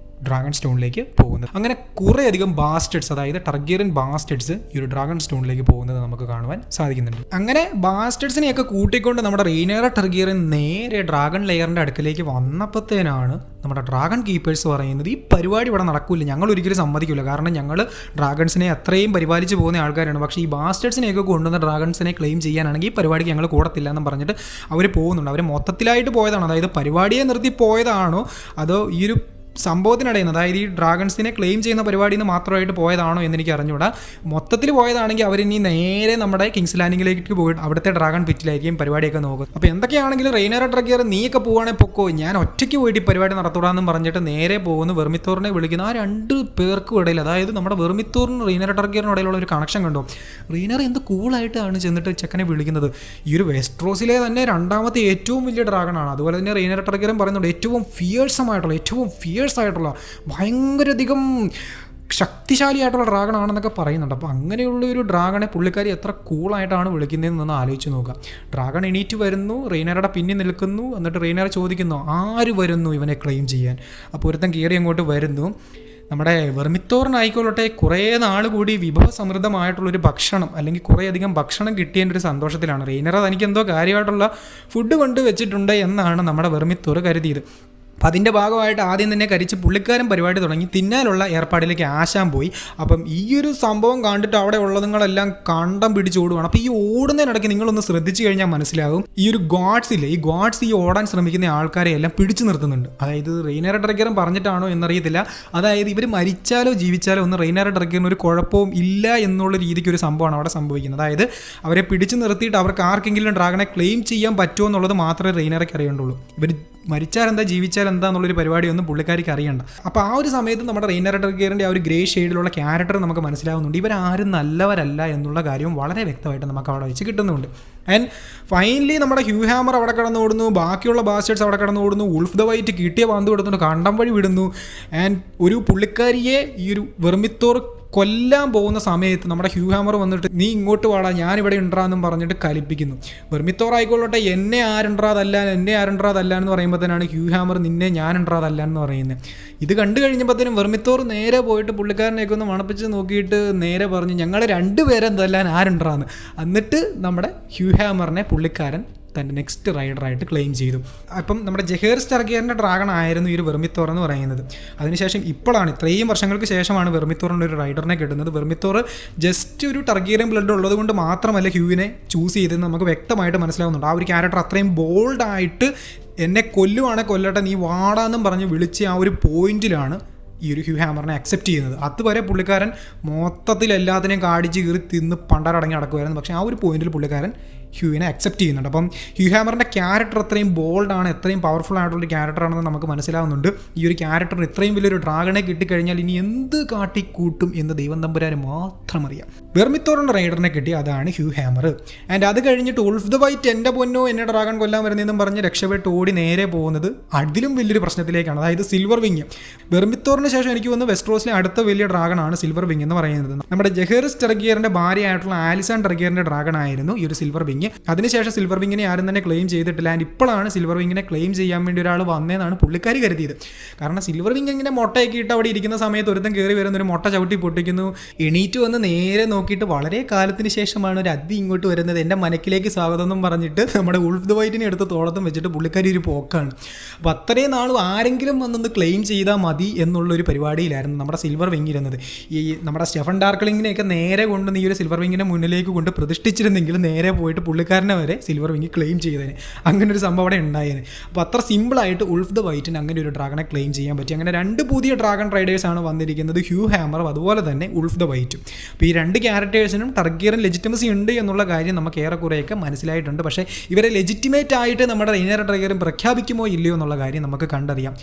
ഡ്രാഗൺ സ്റ്റോണിലേക്ക് പോകുന്നത്. അങ്ങനെ കുറേയധികം ബാസ്റ്റേഡ്സ്, അതായത് ടർഗിയറിൻ ബാസ്റ്റേഡ്സ് ഈ ഒരു ഡ്രാഗൺ സ്റ്റോണിലേക്ക് പോകുന്നത് നമുക്ക് കാണുവാൻ സാധിക്കുന്നുണ്ട്. അങ്ങനെ ബാസ്റ്റേഡ്സിനെയൊക്കെ കൂട്ടിക്കൊണ്ട് നമ്മുടെ റെയ്നേറ ടർഗിയറിൻ നേരെ ഡ്രാഗൺ ലെയറിൻ്റെ അടുക്കലേക്ക് വന്നപ്പോഴത്തേനാണ് നമ്മുടെ ഡ്രാഗൺ കീപ്പേഴ്സ് പറയുന്നത്, ഈ പരിപാടി ഇവിടെ നടക്കില്ല, ഞങ്ങൾ ഒരിക്കലും സമ്മതിക്കില്ല. കാരണം ഞങ്ങൾ ഡ്രാഗൺസിനെ അത്രയും പരിപാലിച്ച് പോകുന്ന ആൾക്കാരാണ്. പക്ഷേ ഈ ബാസ്റ്റേഡ്സിനെയൊക്കെ കൊണ്ടുവന്ന ഡ്രാഗൺസിനെ ക്ലെയിം ചെയ്യാനാണെങ്കിൽ ഈ പരിപാടിക്ക് ഞങ്ങൾ കൂടത്തില്ല എന്ന് പറഞ്ഞിട്ട് അവർ പോകുന്നുണ്ട്. അവർ മൊത്തത്തിലായിട്ട് പോയതാണോ, അതായത് പരിപാടിയെ നിർത്തി പോയതാണോ, അതോ ഈ ഒരു സംഭവത്തിനിടയിൽ, അതായത് ഈ ഡ്രാഗൺസിനെ ക്ലെയിം ചെയ്യുന്ന പരിപാടിയിൽ നിന്ന് മാത്രമായിട്ട് പോയതാണോ എന്നെനിക്ക് അറിഞ്ഞുകൂടാ. മൊത്തത്തിൽ പോയതാണെങ്കിൽ അവരിനി നേരെ നമ്മുടെ കിങ്സ് ലാൻഡിങ്ങിലേക്ക് പോയിട്ട് അവിടുത്തെ ഡ്രാഗൺ പിറ്റിലായിരിക്കും പരിപാടിയൊക്കെ നോക്കും. അപ്പോൾ എന്തൊക്കെയാണെങ്കിലും റെയ്നേറ ടർഗിയർ നീയൊക്കെ പോവുകയാണെങ്കിൽ പൊക്കോ, ഞാൻ ഒറ്റയ്ക്ക് പോയിട്ട് പരിപാടി നടത്തൂടാന്നും പറഞ്ഞിട്ട് നേരെ പോകുന്നു. വെർമിത്തോറിനെ വിളിക്കുന്ന ആ 2 പേർക്കും ഇടയിൽ, അതായത് നമ്മുടെ വെർമിത്തോറിനും റെയ്നേറ ടർഗിയറിനും ഇടയിലുള്ള ഒരു കണക്ഷൻ കണ്ടോ. റെയ്നേറ എന്ത് കൂളായിട്ടാണ് ചെന്നിട്ട് ചെക്കനെ വിളിക്കുന്നത്. ഈ ഒരു വെസ്ട്രോസിലെ തന്നെ 2ാമത്തെ ഏറ്റവും വലിയ ഡ്രാഗണാണ്. അതുപോലെ തന്നെ റെയ്നേറ ടർഗിയറും പറയുന്നുണ്ട് ഏറ്റവും ഫിയേഴ്സായിട്ടുള്ള ഭയങ്കരധികം ശക്തിശാലിയായിട്ടുള്ള ഡ്രാഗണാണെന്നൊക്കെ പറയുന്നുണ്ട്. അപ്പോൾ അങ്ങനെയുള്ള ഒരു ഡ്രാഗണെ പുള്ളിക്കാരി എത്ര കൂളായിട്ടാണ് വിളിക്കുന്നതെന്ന് ആലോചിച്ച് നോക്കുക. ഡ്രാഗൺ എണീറ്റ് വരുന്നു, റെയ്നറുടെ പിന്നിൽ നിൽക്കുന്നു. എന്നിട്ട് റെയ്നർ ചോദിക്കുന്നു, ആര് വരുന്നു ഇവനെ ക്ലെയിം ചെയ്യാൻ? അപ്പോൾ ഒരുത്തൻ കയറി അങ്ങോട്ട് വരുന്നു. നമ്മുടെ വെർമിത്തോറിനായിക്കോട്ടെ കുറേ നാൾ കൂടി വിഭവസമൃദ്ധമായിട്ടുള്ളൊരു ഭക്ഷണം അല്ലെങ്കിൽ കുറേയധികം ഭക്ഷണം കിട്ടിയതിൻ്റെ ഒരു സന്തോഷത്തിലാണ് റെയ്നർ തനിക്ക് എന്തോ കാര്യമായിട്ടുള്ള ഫുഡ് കൊണ്ട് വെച്ചിട്ടുണ്ട് എന്നാണ് നമ്മുടെ വെർമിത്തോർ കരുതിയത്. അപ്പം അതിൻ്റെ ഭാഗമായിട്ട് ആദ്യം തന്നെ കരിച്ച് പുള്ളിക്കാരൻ പരിപാടി തുടങ്ങി തിന്നാനുള്ള ഏർപ്പാടിലേക്ക് ആശാൻ പോയി. അപ്പം ഈ ഒരു സംഭവം കണ്ടിട്ട് അവിടെ ഉള്ളതുങ്ങളെല്ലാം കണ്ടം പിടിച്ചോടുകയാണ്. അപ്പോൾ ഈ ഓടുന്നതിനിടയ്ക്ക് നിങ്ങളൊന്ന് ശ്രദ്ധിച്ചു കഴിഞ്ഞാൽ മനസ്സിലാകും ഈ ഒരു ഗോഡ്സില്ലേ, ഈ ഗോഡ്സ് ഈ ഓടാൻ ശ്രമിക്കുന്ന ആൾക്കാരെ എല്ലാം പിടിച്ചു നിർത്തുന്നുണ്ട്. അതായത് റെയ്നർ ഡ്രഗറും പറഞ്ഞിട്ടാണോ എന്നറിയത്തില്ല. അതായത് ഇവർ മരിച്ചാലോ ജീവിച്ചാലോ ഒന്നും റെയ്നർ ഡ്രഗറിന് ഒരു കുഴപ്പവും ഇല്ല എന്നുള്ള രീതിക്ക് ഒരു സംഭവമാണ് അവിടെ സംഭവിക്കുന്നത്. അതായത് അവരെ പിടിച്ചു നിർത്തിയിട്ട് അവർക്ക് ആർക്കെങ്കിലും ഡ്രാഗണെ ക്ലെയിം ചെയ്യാൻ പറ്റുമോ എന്നുള്ളത് മാത്രമേ റെയ്നർക്ക് അറിയേണ്ടുള്ളൂ. ഇവർ മരിച്ചാലെന്താ ജീവിച്ചാലെന്താ എന്നുള്ളൊരു പരിപാടിയൊന്നും പുള്ളിക്കാരിക്ക് അറിയണ്ട. അപ്പോൾ ആ ഒരു സമയത്ത് നമ്മുടെ റെയ്നർ ഡ്രഗറിൻ്റെ ആ ഒരു ഗ്രേ ഷെയ്ഡിലുള്ള ക്യാരക്ടർ നമുക്ക് മനസ്സിലാവുന്നുണ്ട്. ഇവരാരും നല്ലവരല്ല എന്നുള്ള കാര്യവും വളരെ വ്യക്തമായിട്ട് നമുക്ക് അവിടെ വെച്ച് കിട്ടുന്നുണ്ട്. ആൻഡ് ഫൈനലി നമ്മുടെ ഹ്യൂ ഹാമർ അവിടെ കടന്നു ഓടുന്നു, ബാക്കിയുള്ള ബാസ്റ്റേഴ്സ് അവിടെ കടന്നു ഓടുന്നു, ഉൾഫ് ദ വൈറ്റ് കിട്ടിയ പന്ത് കൊടുത്തുകൊണ്ട് കണ്ടം വഴി വിടുന്നു. ആൻഡ് ഒരു പുള്ളിക്കാരിയെ ഈ ഒരു വെർമിത്തോർ കൊല്ലാൻ പോകുന്ന സമയത്ത് നമ്മുടെ ഹ്യൂ ഹാമർ വന്നിട്ട് നീ ഇങ്ങോട്ട് വാടാ ഞാനിവിടെ ഉണ്ടാന്നും പറഞ്ഞിട്ട് കലിപ്പിക്കുന്നു. വെർമിത്തോർ ആയിക്കൊള്ളട്ടെ എന്നെ ആരുണ്ടാതല്ല എന്ന് പറയുമ്പോൾ തന്നെയാണ് ഹ്യൂ ഹാമർ നിന്നെ ഞാൻ ഉണ്ടാതല്ല എന്ന് പറയുന്നത്. ഇത് കണ്ടു കഴിഞ്ഞപ്പോഴത്തേനും വെർമിത്തോർ നേരെ പോയിട്ട് പുള്ളിക്കാരനെയൊക്കെ ഒന്ന് മണപ്പിച്ച് നോക്കിയിട്ട് നേരെ പറഞ്ഞു ഞങ്ങൾ രണ്ടുപേരെ തല്ലാൻ ആരുണ്ടാന്ന്. എന്നിട്ട് നമ്മുടെ ഹ്യൂ ഹാമറിനെ പുള്ളിക്കാരൻ തൻ്റെ നെക്സ്റ്റ് റൈഡറായിട്ട് ക്ലെയിം ചെയ്തു. അപ്പം നമ്മുടെ ജെഹേഴ്സ് ടർഗിയറിൻ്റെ ഡ്രാഗൺ ആയിരുന്നു ഈ ഒരു വെർമിത്തോർ എന്ന് പറയുന്നത്. അതിനുശേഷം ഇപ്പോഴാണ് ഇത്രയും വർഷങ്ങൾക്ക് ശേഷമാണ് വെർമിത്തോറിൻ്റെ ഒരു റൈഡറിനെ കിട്ടുന്നത്. വെർമിത്തോർ ജസ്റ്റ് ഒരു ടർഗിയറിയൻ ബ്ലഡ് ഉള്ളത് കൊണ്ട് മാത്രമല്ല ഹ്യൂവിനെ ചൂസ് ചെയ്തെന്ന് നമുക്ക് വ്യക്തമായിട്ട് മനസ്സിലാവുന്നുണ്ട്. ആ ഒരു ക്യാരക്ടർ അത്രയും ബോൾഡായിട്ട് എന്നെ കൊല്ലട്ടെ നീ വാടാന്നും പറഞ്ഞ് വിളിച്ച് ആ ഒരു പോയിന്റിലാണ് ഈ ഒരു ഹ്യൂ ഹാമറിനെ അക്സെപ്റ്റ് ചെയ്യുന്നത്. അതുവരെ പുള്ളിക്കാരൻ മൊത്തത്തിൽ എല്ലാത്തിനെയും കാടിച്ച് കീറി തിന്ന് പണ്ടാരടങ്ങി നടക്കുമായിരുന്നു. പക്ഷേ ആ ഒരു പോയിന്റിൽ പുള്ളിക്കാരൻ ഹ്യൂവിനെ അക്സെപ്റ്റ് ചെയ്യുന്നുണ്ട്. അപ്പം ഹ്യൂ ഹാമറിൻ്റെ ക്യാരക്ടർ എത്രയും ബോൾഡാണ്, എത്രയും പവർഫുൾ ആയിട്ടുള്ളൊരു ക്യാരക്ടറാണെന്ന് നമുക്ക് മനസ്സിലാവുന്നുണ്ട്. ഈ ഒരു ക്യാരക്ടർ ഇത്രയും വലിയൊരു ഡ്രാഗണെ കിട്ടിക്കഴിഞ്ഞാൽ ഇനി എന്ത് കാട്ടിക്കൂട്ടും എന്ന് ദൈവം തമ്പുരാന് മാത്രം അറിയാം. വെർമിത്തോറിൻ്റെ റൈഡറിനെ കിട്ടി, അതാണ് ഹ്യൂ ഹാമർ. ആൻഡ് അത് കഴിഞ്ഞിട്ട് ഉൾഫ് ദ വൈറ്റ് എൻ്റെ പൊന്നോ എന്നെ ഡ്രാഗൺ കൊല്ലാൻ വരുന്നതെന്നും പറഞ്ഞ് രക്ഷപ്പെട്ട് ഓടി നേരെ പോകുന്നത് അതിലും വലിയൊരു പ്രശ്നത്തിലേക്കാണ്. അതായത് സിൽവർ വിങ്. വെർമിത്തോറിന് ശേഷം എനിക്ക് വന്ന് വെസ്ട്രോസിലെ അടുത്ത വലിയ ഡ്രാഗണാണ് സിൽവർ വിങ് എന്ന് പറയുന്നത്. നമ്മുടെ ജെഹേഴ്സ് ടർഗിയറിൻ്റെ ഭാര്യയായിട്ടുള്ള ആലിസാൻ ടർഗിയറിൻ്റെ ഡ്രാഗൺ ആയിരുന്നു ഈ ഒരു സിൽവർ വിങ്. അതിനുശേഷം സിൽവർ വിങ്ങിനെ ആരും തന്നെ ക്ലെയിം ചെയ്തിട്ടില്ല. ആൻഡ് ഇപ്പോഴാണ് സിൽവർ വിങ്ങിനെ ക്ലെയിം ചെയ്യാൻ വേണ്ടി ഒരാൾ വന്നതെന്നാണ് പുള്ളിക്കാരി കരുതിയത്. കാരണം സിൽവർ വിങ് ഇങ്ങനെ മുട്ടയൊക്കെ ഇട്ട് അവിടെ ഇരിക്കുന്ന സമയത്ത് ഒരുത്തം കയറി വരുന്ന ഒരു മുട്ട ചവിട്ടി പൊട്ടിക്കുന്നു. എണീറ്റ് വന്ന് നേരെ നോക്കിയിട്ട് വളരെ കാലത്തിന് ശേഷമാണ് ഒരു അതി ഇങ്ങോട്ട് വരുന്നത്, എൻ്റെ മനക്കിലേക്ക് സ്വാഗതം എന്നും പറഞ്ഞിട്ട് നമ്മുടെ ഉൾഫ് ദ വൈറ്റിനെ എടുത്ത് തോളത്തും വെച്ചിട്ട് പുള്ളിക്കാരി ഒരു പോക്കാണ്. അപ്പോൾ അത്രയും നാളും ആരെങ്കിലും വന്നൊന്ന് ക്ലെയിം ചെയ്താൽ മതി എന്നുള്ളൊരു പരിപാടിയിലായിരുന്നു നമ്മുടെ സിൽവർ വിങ് ഇരുന്നത്. ഈ നമ്മുടെ സ്റ്റെഫൻ ഡാർക്ലിങ്ങിനെയൊക്കെ നേരെ കൊണ്ട് ഈ ഒരു സിൽവർ വിങ്ങിൻ്റെ മുന്നിലേക്ക് കൊണ്ട് പ്രതിഷ്ഠിച്ചിരുന്നെങ്കിൽ നേരെ പോയിട്ട് പുള്ളിക്കാരനെ വരെ സിൽവർ വിങ് ക്ലെയിം ചെയ്തേനെ. അങ്ങനെ ഒരു സംഭവം അവിടെ ഉണ്ടായേനെ. അപ്പോൾ അത്ര സിമ്പിളായിട്ട് ഉൾഫ് ദ വൈറ്റിന് അങ്ങനെ ഒരു ഡ്രാഗണെ ക്ലെയിം ചെയ്യാൻ പറ്റി. അങ്ങനെ രണ്ട് പുതിയ ഡ്രാഗൺ റൈഡേഴ്സാണ് വന്നിരിക്കുന്നത്, ഹ്യൂ ഹാമറും അതുപോലെ തന്നെ ഉൾഫ് ദ വൈറ്റും. അപ്പോൾ ഈ രണ്ട് ക്യാരക്ടേഴ്സിനും ടർഗിയറിൻ ലെജിറ്റിമസി ഉണ്ട് എന്നുള്ള കാര്യം നമുക്ക് ഏറെക്കുറെയൊക്കെ മനസ്സിലായിട്ടുണ്ട്. പക്ഷേ ഇവരെ ലെജിറ്റിമേറ്റ് ആയിട്ട് നമ്മുടെ റെയ്നർ ടർഗിയറിൻ പ്രഖ്യാപിക്കുമോ ഇല്ലയോ എന്നുള്ള കാര്യം നമുക്ക് കണ്ടറിയാം.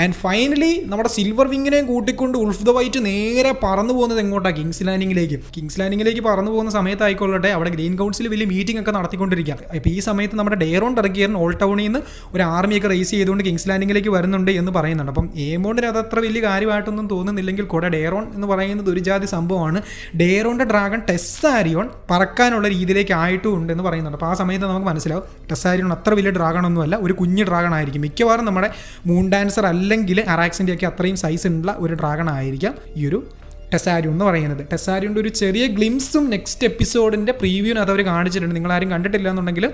ആൻഡ് ഫൈനലി നമ്മുടെ സിൽവർ വിങ്ങിനെയും കൂട്ടിക്കൊണ്ട് ഉൾഫ് ദ വൈറ്റ് നേരെ പറന്നു പോകുന്നത് എങ്ങോട്ടാണ്? കിങ്സ് ലാൻഡിങ്ങിലേക്ക് പറന്നു പോകുന്ന സമയത്തായിക്കൊള്ളട്ടെ അവിടെ ഗ്രീൻ കൗൺസിൽ വലിയ മീറ്റിംഗ് ഒക്കെ നടത്തിക്കൊണ്ടിരിക്കുകയാണ്. ഇപ്പോൾ ഈ സമയത്ത് നമ്മുടെ ഡെയറോൺ ടർഗിയറിൻ ഓൾ ടൗണിൽ നിന്ന് ഒരു ആർമിയൊക്കെ റേസ് ചെയ്തുകൊണ്ട് കിങ്സ് ലാൻഡിങ്ങിലേക്ക് വരുന്നുണ്ട് എന്ന് പറയുന്നുണ്ട്. അപ്പം ഏമോണ്ടിന് അതത്ര വലിയ കാര്യമായിട്ടൊന്നും തോന്നുന്നില്ലെങ്കിൽ കൂടെ ഡെയറോൺ എന്ന് പറയുന്നത് ഒരു ജാതി സംഭവമാണ്. ഡെയറോണിൻ്റെ ഡ്രാഗൺ ടെസ്സാരിയോൺ പറക്കാനുള്ള രീതിയിലേക്ക് ആയിട്ടും ഉണ്ട് എന്ന് പറയുന്നുണ്ട്. അപ്പോൾ ആ സമയത്ത് നമുക്ക് മനസ്സിലാവും ടെസ്സാരിയോൺ അത്ര വലിയ ഡ്രാഗണൊന്നുമല്ല, ഒരു കുഞ്ഞ് ഡ്രാഗൺ ആയിരിക്കും. മിക്കവാറും നമ്മുടെ മൂൺ ഡാൻസർ അല്ലെങ്കിൽ അറാക്സിൻ്റെ ഒക്കെ അത്രയും സൈസ് ഉള്ള ഒരു ഡ്രാഗൺ ആയിരിക്കാം ഈ ഒരു ടെസാരിയോൺ എന്ന് പറയുന്നത്. ടെസാരിയോൻ്റെ ഒരു ചെറിയ ഗ്ലിംസും നെക്സ്റ്റ് എപ്പിസോഡിൻ്റെ പ്രീവ്യൂവിന് അതവർ കാണിച്ചിട്ടുണ്ട്. നിങ്ങളാരും കണ്ടിട്ടില്ല എന്നുണ്ടെങ്കിൽ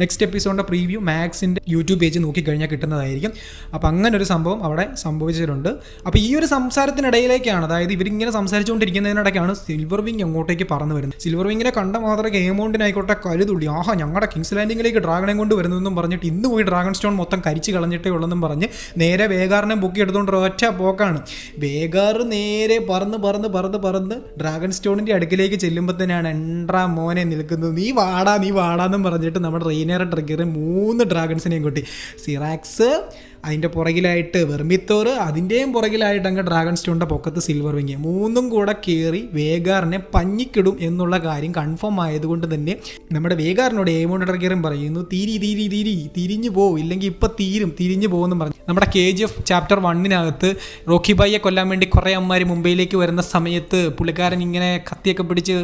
നെക്സ്റ്റ് എപ്പിസോഡിൻ്റെ പ്രീവ്യൂ മാക്സിൻ്റെ യൂട്യൂബ് പേജ് നോക്കിക്കഴിഞ്ഞാൽ കിട്ടുന്നതായിരിക്കും. അപ്പോൾ അങ്ങനെ ഒരു സംഭവം അവിടെ സംഭവിച്ചിട്ടുണ്ട്. അപ്പോൾ ഈ ഒരു സംസാരത്തിനിടയിലേക്കാണ്, അതായത് ഇവരിങ്ങനെ സംസാരിച്ചുകൊണ്ടിരിക്കുന്നതിനിടയ്ക്കാണ് സിൽവർ വിങ് അങ്ങോട്ടേക്ക് പറന്നു വരുന്നത്. സിൽവർ വിങ്ങിനെ കണ്ട മാത്രമേ എമൗണ്ടിനായിക്കോട്ടെ കരുതുള്ളി, ആഹാ ഞങ്ങളുടെ കിങ്സ് ലാൻഡിങ്ങിലേക്ക് ഡ്രാഗണെ കൊണ്ട് വരുന്നതെന്നും പറഞ്ഞിട്ട് ഇന്ന് പോയി ഡ്രാഗൺ സ്റ്റോൺ മൊത്തം കരിച്ച് കളഞ്ഞിട്ടേ ഉള്ളതെന്നും പറഞ്ഞ് നേരെ വേഗാറിനെ ബുക്ക് എടുത്തുകൊണ്ട് ഒറ്റ പോക്കാണ്. വേഗാറ് നേരെ പറന്ന് ഡ്രാഗൺ സ്റ്റോണിൻ്റെ അടുക്കിലേക്ക് ചെല്ലുമ്പോൾ തന്നെയാണ് എൻട്രാ മോനെ നിൽക്കുന്നത്. നീ വാടാന്നും പറഞ്ഞിട്ട് നമ്മുടെ റെയ്നർ ടർഗിയറിൻ 3 ഡ്രാഗൺസിനെയും കൂട്ടി സിറാക്സ്, അതിൻ്റെ പുറകിലായിട്ട് വെർമിത്തോർ, അതിൻ്റെയും പുറകിലായിട്ട് അങ്ങ് ഡ്രാഗൺ സ്റ്റോണിൻ്റെ പൊക്കത്ത് സിൽവർ വിങ്, 3ഉം കൂടെ കയറി വേഗാറിനെ പഞ്ഞിക്കിടും എന്നുള്ള കാര്യം കൺഫേം ആയതുകൊണ്ട് തന്നെ നമ്മുടെ വേഗാറിനോട് ഏമോണ്ട് ടർഗിയറിൻ പറയുന്നു തിരിഞ്ഞു പോ, ഇല്ലെങ്കിൽ ഇപ്പം തിരിഞ്ഞു പോകുമെന്ന് പറഞ്ഞു. നമ്മുടെ KGF ചാപ്റ്റർ 1 റോക്കി ബായിയെ കൊല്ലാൻ വേണ്ടി കുറേ അമ്മമാർ മുംബൈയിലേക്ക് വരുന്ന സമയത്ത് പുള്ളിക്കാരൻ ഇങ്ങനെ കത്തിയൊക്കെ പിടിച്ച്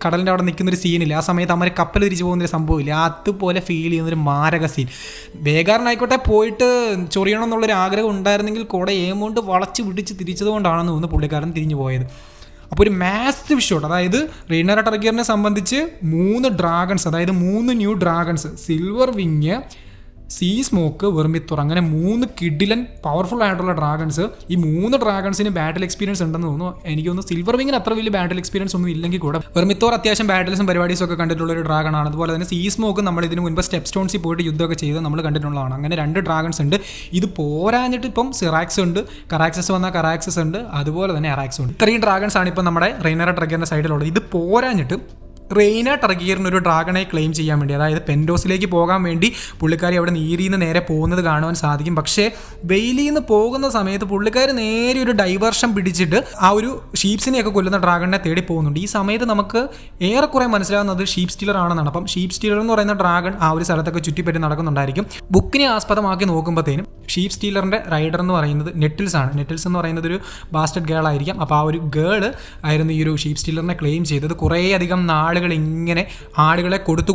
കടലിൻ്റെ അവിടെ നിൽക്കുന്നൊരു സീനില്ല, ആ സമയത്ത് അമ്മ കപ്പൽ തിരിച്ചു പോകുന്നൊരു സംഭവമില്ല, അതുപോലെ ഫീൽ ചെയ്യുന്നൊരു മാരക സീൻ. വേഗാറിനായിക്കോട്ടെ പോയിട്ട് ചൊറിയണം എന്നുള്ളൊരു ആഗ്രഹം ഉണ്ടായിരുന്നെങ്കിൽ കൂടെ ഏമൗണ്ട് വളച്ച് പിടിച്ച് തിരിച്ചതുകൊണ്ടാണെന്ന് തോന്നുന്നു പുള്ളിക്കാരൻ തിരിഞ്ഞു പോയത്. അപ്പോൾ ഒരു മാസീവ് ഷോട്ട്, അതായത് റെയ്നർ ടർഗിയറിനെ സംബന്ധിച്ച് 3 ഡ്രാഗൺസ്, അതായത് 3 new dragons, Silver Wing, Seasmoke, Vermithor, അങ്ങനെ 3 കിഡിലൻ പവർഫുൾ ആയിട്ടുള്ള ഡ്രാഗൺസ്. ഈ 3 ഡ്രാഗൺസിന് ബാറ്റിൽ എക്സ്പീരിയൻസ് ഉണ്ടെന്ന് തോന്നുന്നു. എനിക്ക് തോന്നുന്നു സിൽവർ വിങ്ങിന് അത്ര വലിയ ബാറ്റിൽ എക്സ്പീരിയൻസ് ഒന്നും ഇല്ലെങ്കിൽ കൂടെ വെർമിത്തോർ അത്യാവശ്യം ബാറ്റിൽസും പരിപാടീസും ഒക്കെ കണ്ടിട്ടുള്ള ഒരു ഡ്രാഗൺ ആണ്. അതുപോലെ തന്നെ സീ സ്മോക്ക് നമ്മൾ ഇതിന് മുൻപ് സ്റ്റെപ്പ് സ്റ്റോൺസിൽ പോയിട്ട് യുദ്ധമൊക്കെ ചെയ്ത് നമ്മൾ കണ്ടിട്ടുള്ളതാണ്. അങ്ങനെ 2 ഡ്രാഗൺസ് ഉണ്ട്. ഇത് പോരാഞ്ഞിട്ട് ഇപ്പം സിറാക്സ് ഉണ്ട്, കറാക്സസ് വന്നാൽ കറാക്സസ് ഉണ്ട്, അതുപോലെ തന്നെ അറാക്സ് ഉണ്ട്. ഇത്രയും ഡ്രാഗൺസ് ആണ് ഇപ്പം നമ്മുടെ റെയ്നർ ടർഗിയറിന്റെ സൈഡിലുള്ളത്. ഇത് പോരാഞ്ഞിട്ട് റെയ്നർ ടർഗിയറിന് ഒരു ഡ്രാഗണെ ക്ലെയിം ചെയ്യാൻ വേണ്ടി, അതായത് പെൻഡോസിലേക്ക് പോകാൻ വേണ്ടി പുള്ളിക്കാരി അവിടെ നീരിയിൽ നിന്ന് നേരെ പോകുന്നത് കാണുവാൻ സാധിക്കും. പക്ഷേ വെയിലിൽ നിന്ന് പോകുന്ന സമയത്ത് പുള്ളിക്കാർ നേരെ ഒരു ഡൈവേർഷൻ പിടിച്ചിട്ട് ആ ഒരു ഷീപ്സിനെയൊക്കെ കൊല്ലുന്ന ഡ്രാഗണിനെ തേടി പോകുന്നുണ്ട്. ഈ സമയത്ത് നമുക്ക് ഏറെക്കുറെ മനസ്സിലാകുന്നത് ഷീപ്പ് സ്റ്റീലർ ആണെന്നാണ്. അപ്പം ഷീപ്പ് സ്റ്റീലർ എന്ന് പറയുന്ന ഡ്രാഗൺ ആ ഒരു സ്ഥലത്തൊക്കെ ചുറ്റിപ്പറ്റി നടക്കുന്നുണ്ടായിരിക്കും. ബുക്കിനെ ആസ്പദമാക്കി നോക്കുമ്പോഴത്തേനും ഷീപ്പ് സ്റ്റീലറിൻ്റെ റൈഡർ എന്ന് പറയുന്നത് നെറ്റിൽസ് ആണ്. നെറ്റിൽസ് എന്ന് പറയുന്നത് ഒരു ബാസ്റ്റഡ് ഗേൾ ആയിരിക്കാം. അപ്പോൾ ആ ഒരു ഗേള് ആയിരുന്നു ഈ ഒരു ഷീപ്പ് സ്റ്റീലറിനെ ക്ലെയിം ചെയ്തത്. കുറേയധികം നാളുകൾ ഇങ്ങനെ ആടുകളെ കൊടുത്ത്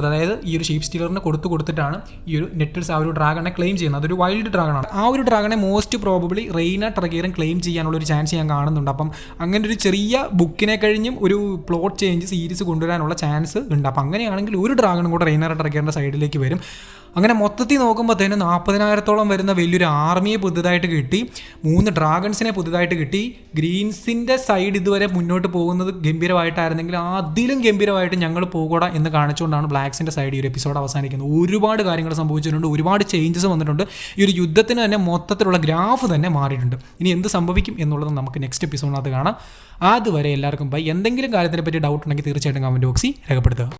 അതായത് ഈ ഒരു ഷീപ്പ് സ്റ്റീലറിന് കൊടുത്തിട്ടാണ് ഈ ഒരു നെറ്റിൽസ് ആ ഒരു ഡ്രാഗണെ ക്ലെയിം ചെയ്യുന്നത്. അതൊരു വൈൽഡ് ഡ്രാഗണാണ്. ആ ഒരു ഡ്രാഗണെ മോസ്റ്റ് പ്രോബബ്ലി റെയ്നർ ടർഗിയറും ക്ലെയിം ചെയ്യാനുള്ള ഒരു ചാൻസ് ഞാൻ കാണുന്നുണ്ട്. അപ്പം അങ്ങനെ ഒരു ചെറിയ ബുക്കിനെ കഴിഞ്ഞും ഒരു പ്ലോട്ട് ചേഞ്ച് സീരീസ് കൊണ്ടുവരാനുള്ള ചാൻസ് ഉണ്ട്. അപ്പം അങ്ങനെയാണെങ്കിൽ ഒരു ഡ്രാഗണും കൂടെ റെയ്നർ ടർഗിയറിൻ്റെ സൈഡിലേക്ക് വരും. അങ്ങനെ മൊത്തത്തിൽ നോക്കുമ്പോഴത്തേനും 40,000-ഓളം വരുന്ന വലിയൊരു ആർമിയെ പുതുതായിട്ട് കിട്ടി, 3 ഡ്രാഗൺസിനെ പുതുതായിട്ട് കിട്ടി. ഗ്രീൻസിൻ്റെ സൈഡ് ഇതുവരെ മുന്നോട്ട് പോകുന്നത് ഗംഭീരമായിട്ടായിരുന്നെങ്കിൽ അതിലും ഗംഭീരമായിട്ട് ഞങ്ങൾ പോകൂടാ എന്ന് കാണിച്ചുകൊണ്ടാണ് ബ്ലാക്സിൻ്റെ സൈഡ് ഈ ഒരു എപ്പിസോഡ് അവസാനിക്കുന്നത്. ഒരുപാട് കാര്യങ്ങൾ സംഭവിച്ചിട്ടുണ്ട്, ഒരുപാട് ചേഞ്ചസ് വന്നിട്ടുണ്ട്. ഈ ഒരു യുദ്ധത്തിന് തന്നെ മൊത്തത്തിലുള്ള ഗ്രാഫ് തന്നെ മാറിയിട്ടുണ്ട്. ഇനി എന്ത് സംഭവിക്കും എന്നുള്ളത് നമുക്ക് നെക്സ്റ്റ് എപ്പിസോഡിനകത്ത് കാണാം. അതുവരെ എല്ലാവർക്കും ബൈ. എന്തെങ്കിലും കാര്യത്തിനെ പറ്റി ഡൗട്ട് ഉണ്ടെങ്കിൽ തീർച്ചയായിട്ടും കമൻറ്റ് ബോക്സിൽ രേഖപ്പെടുത്തുക.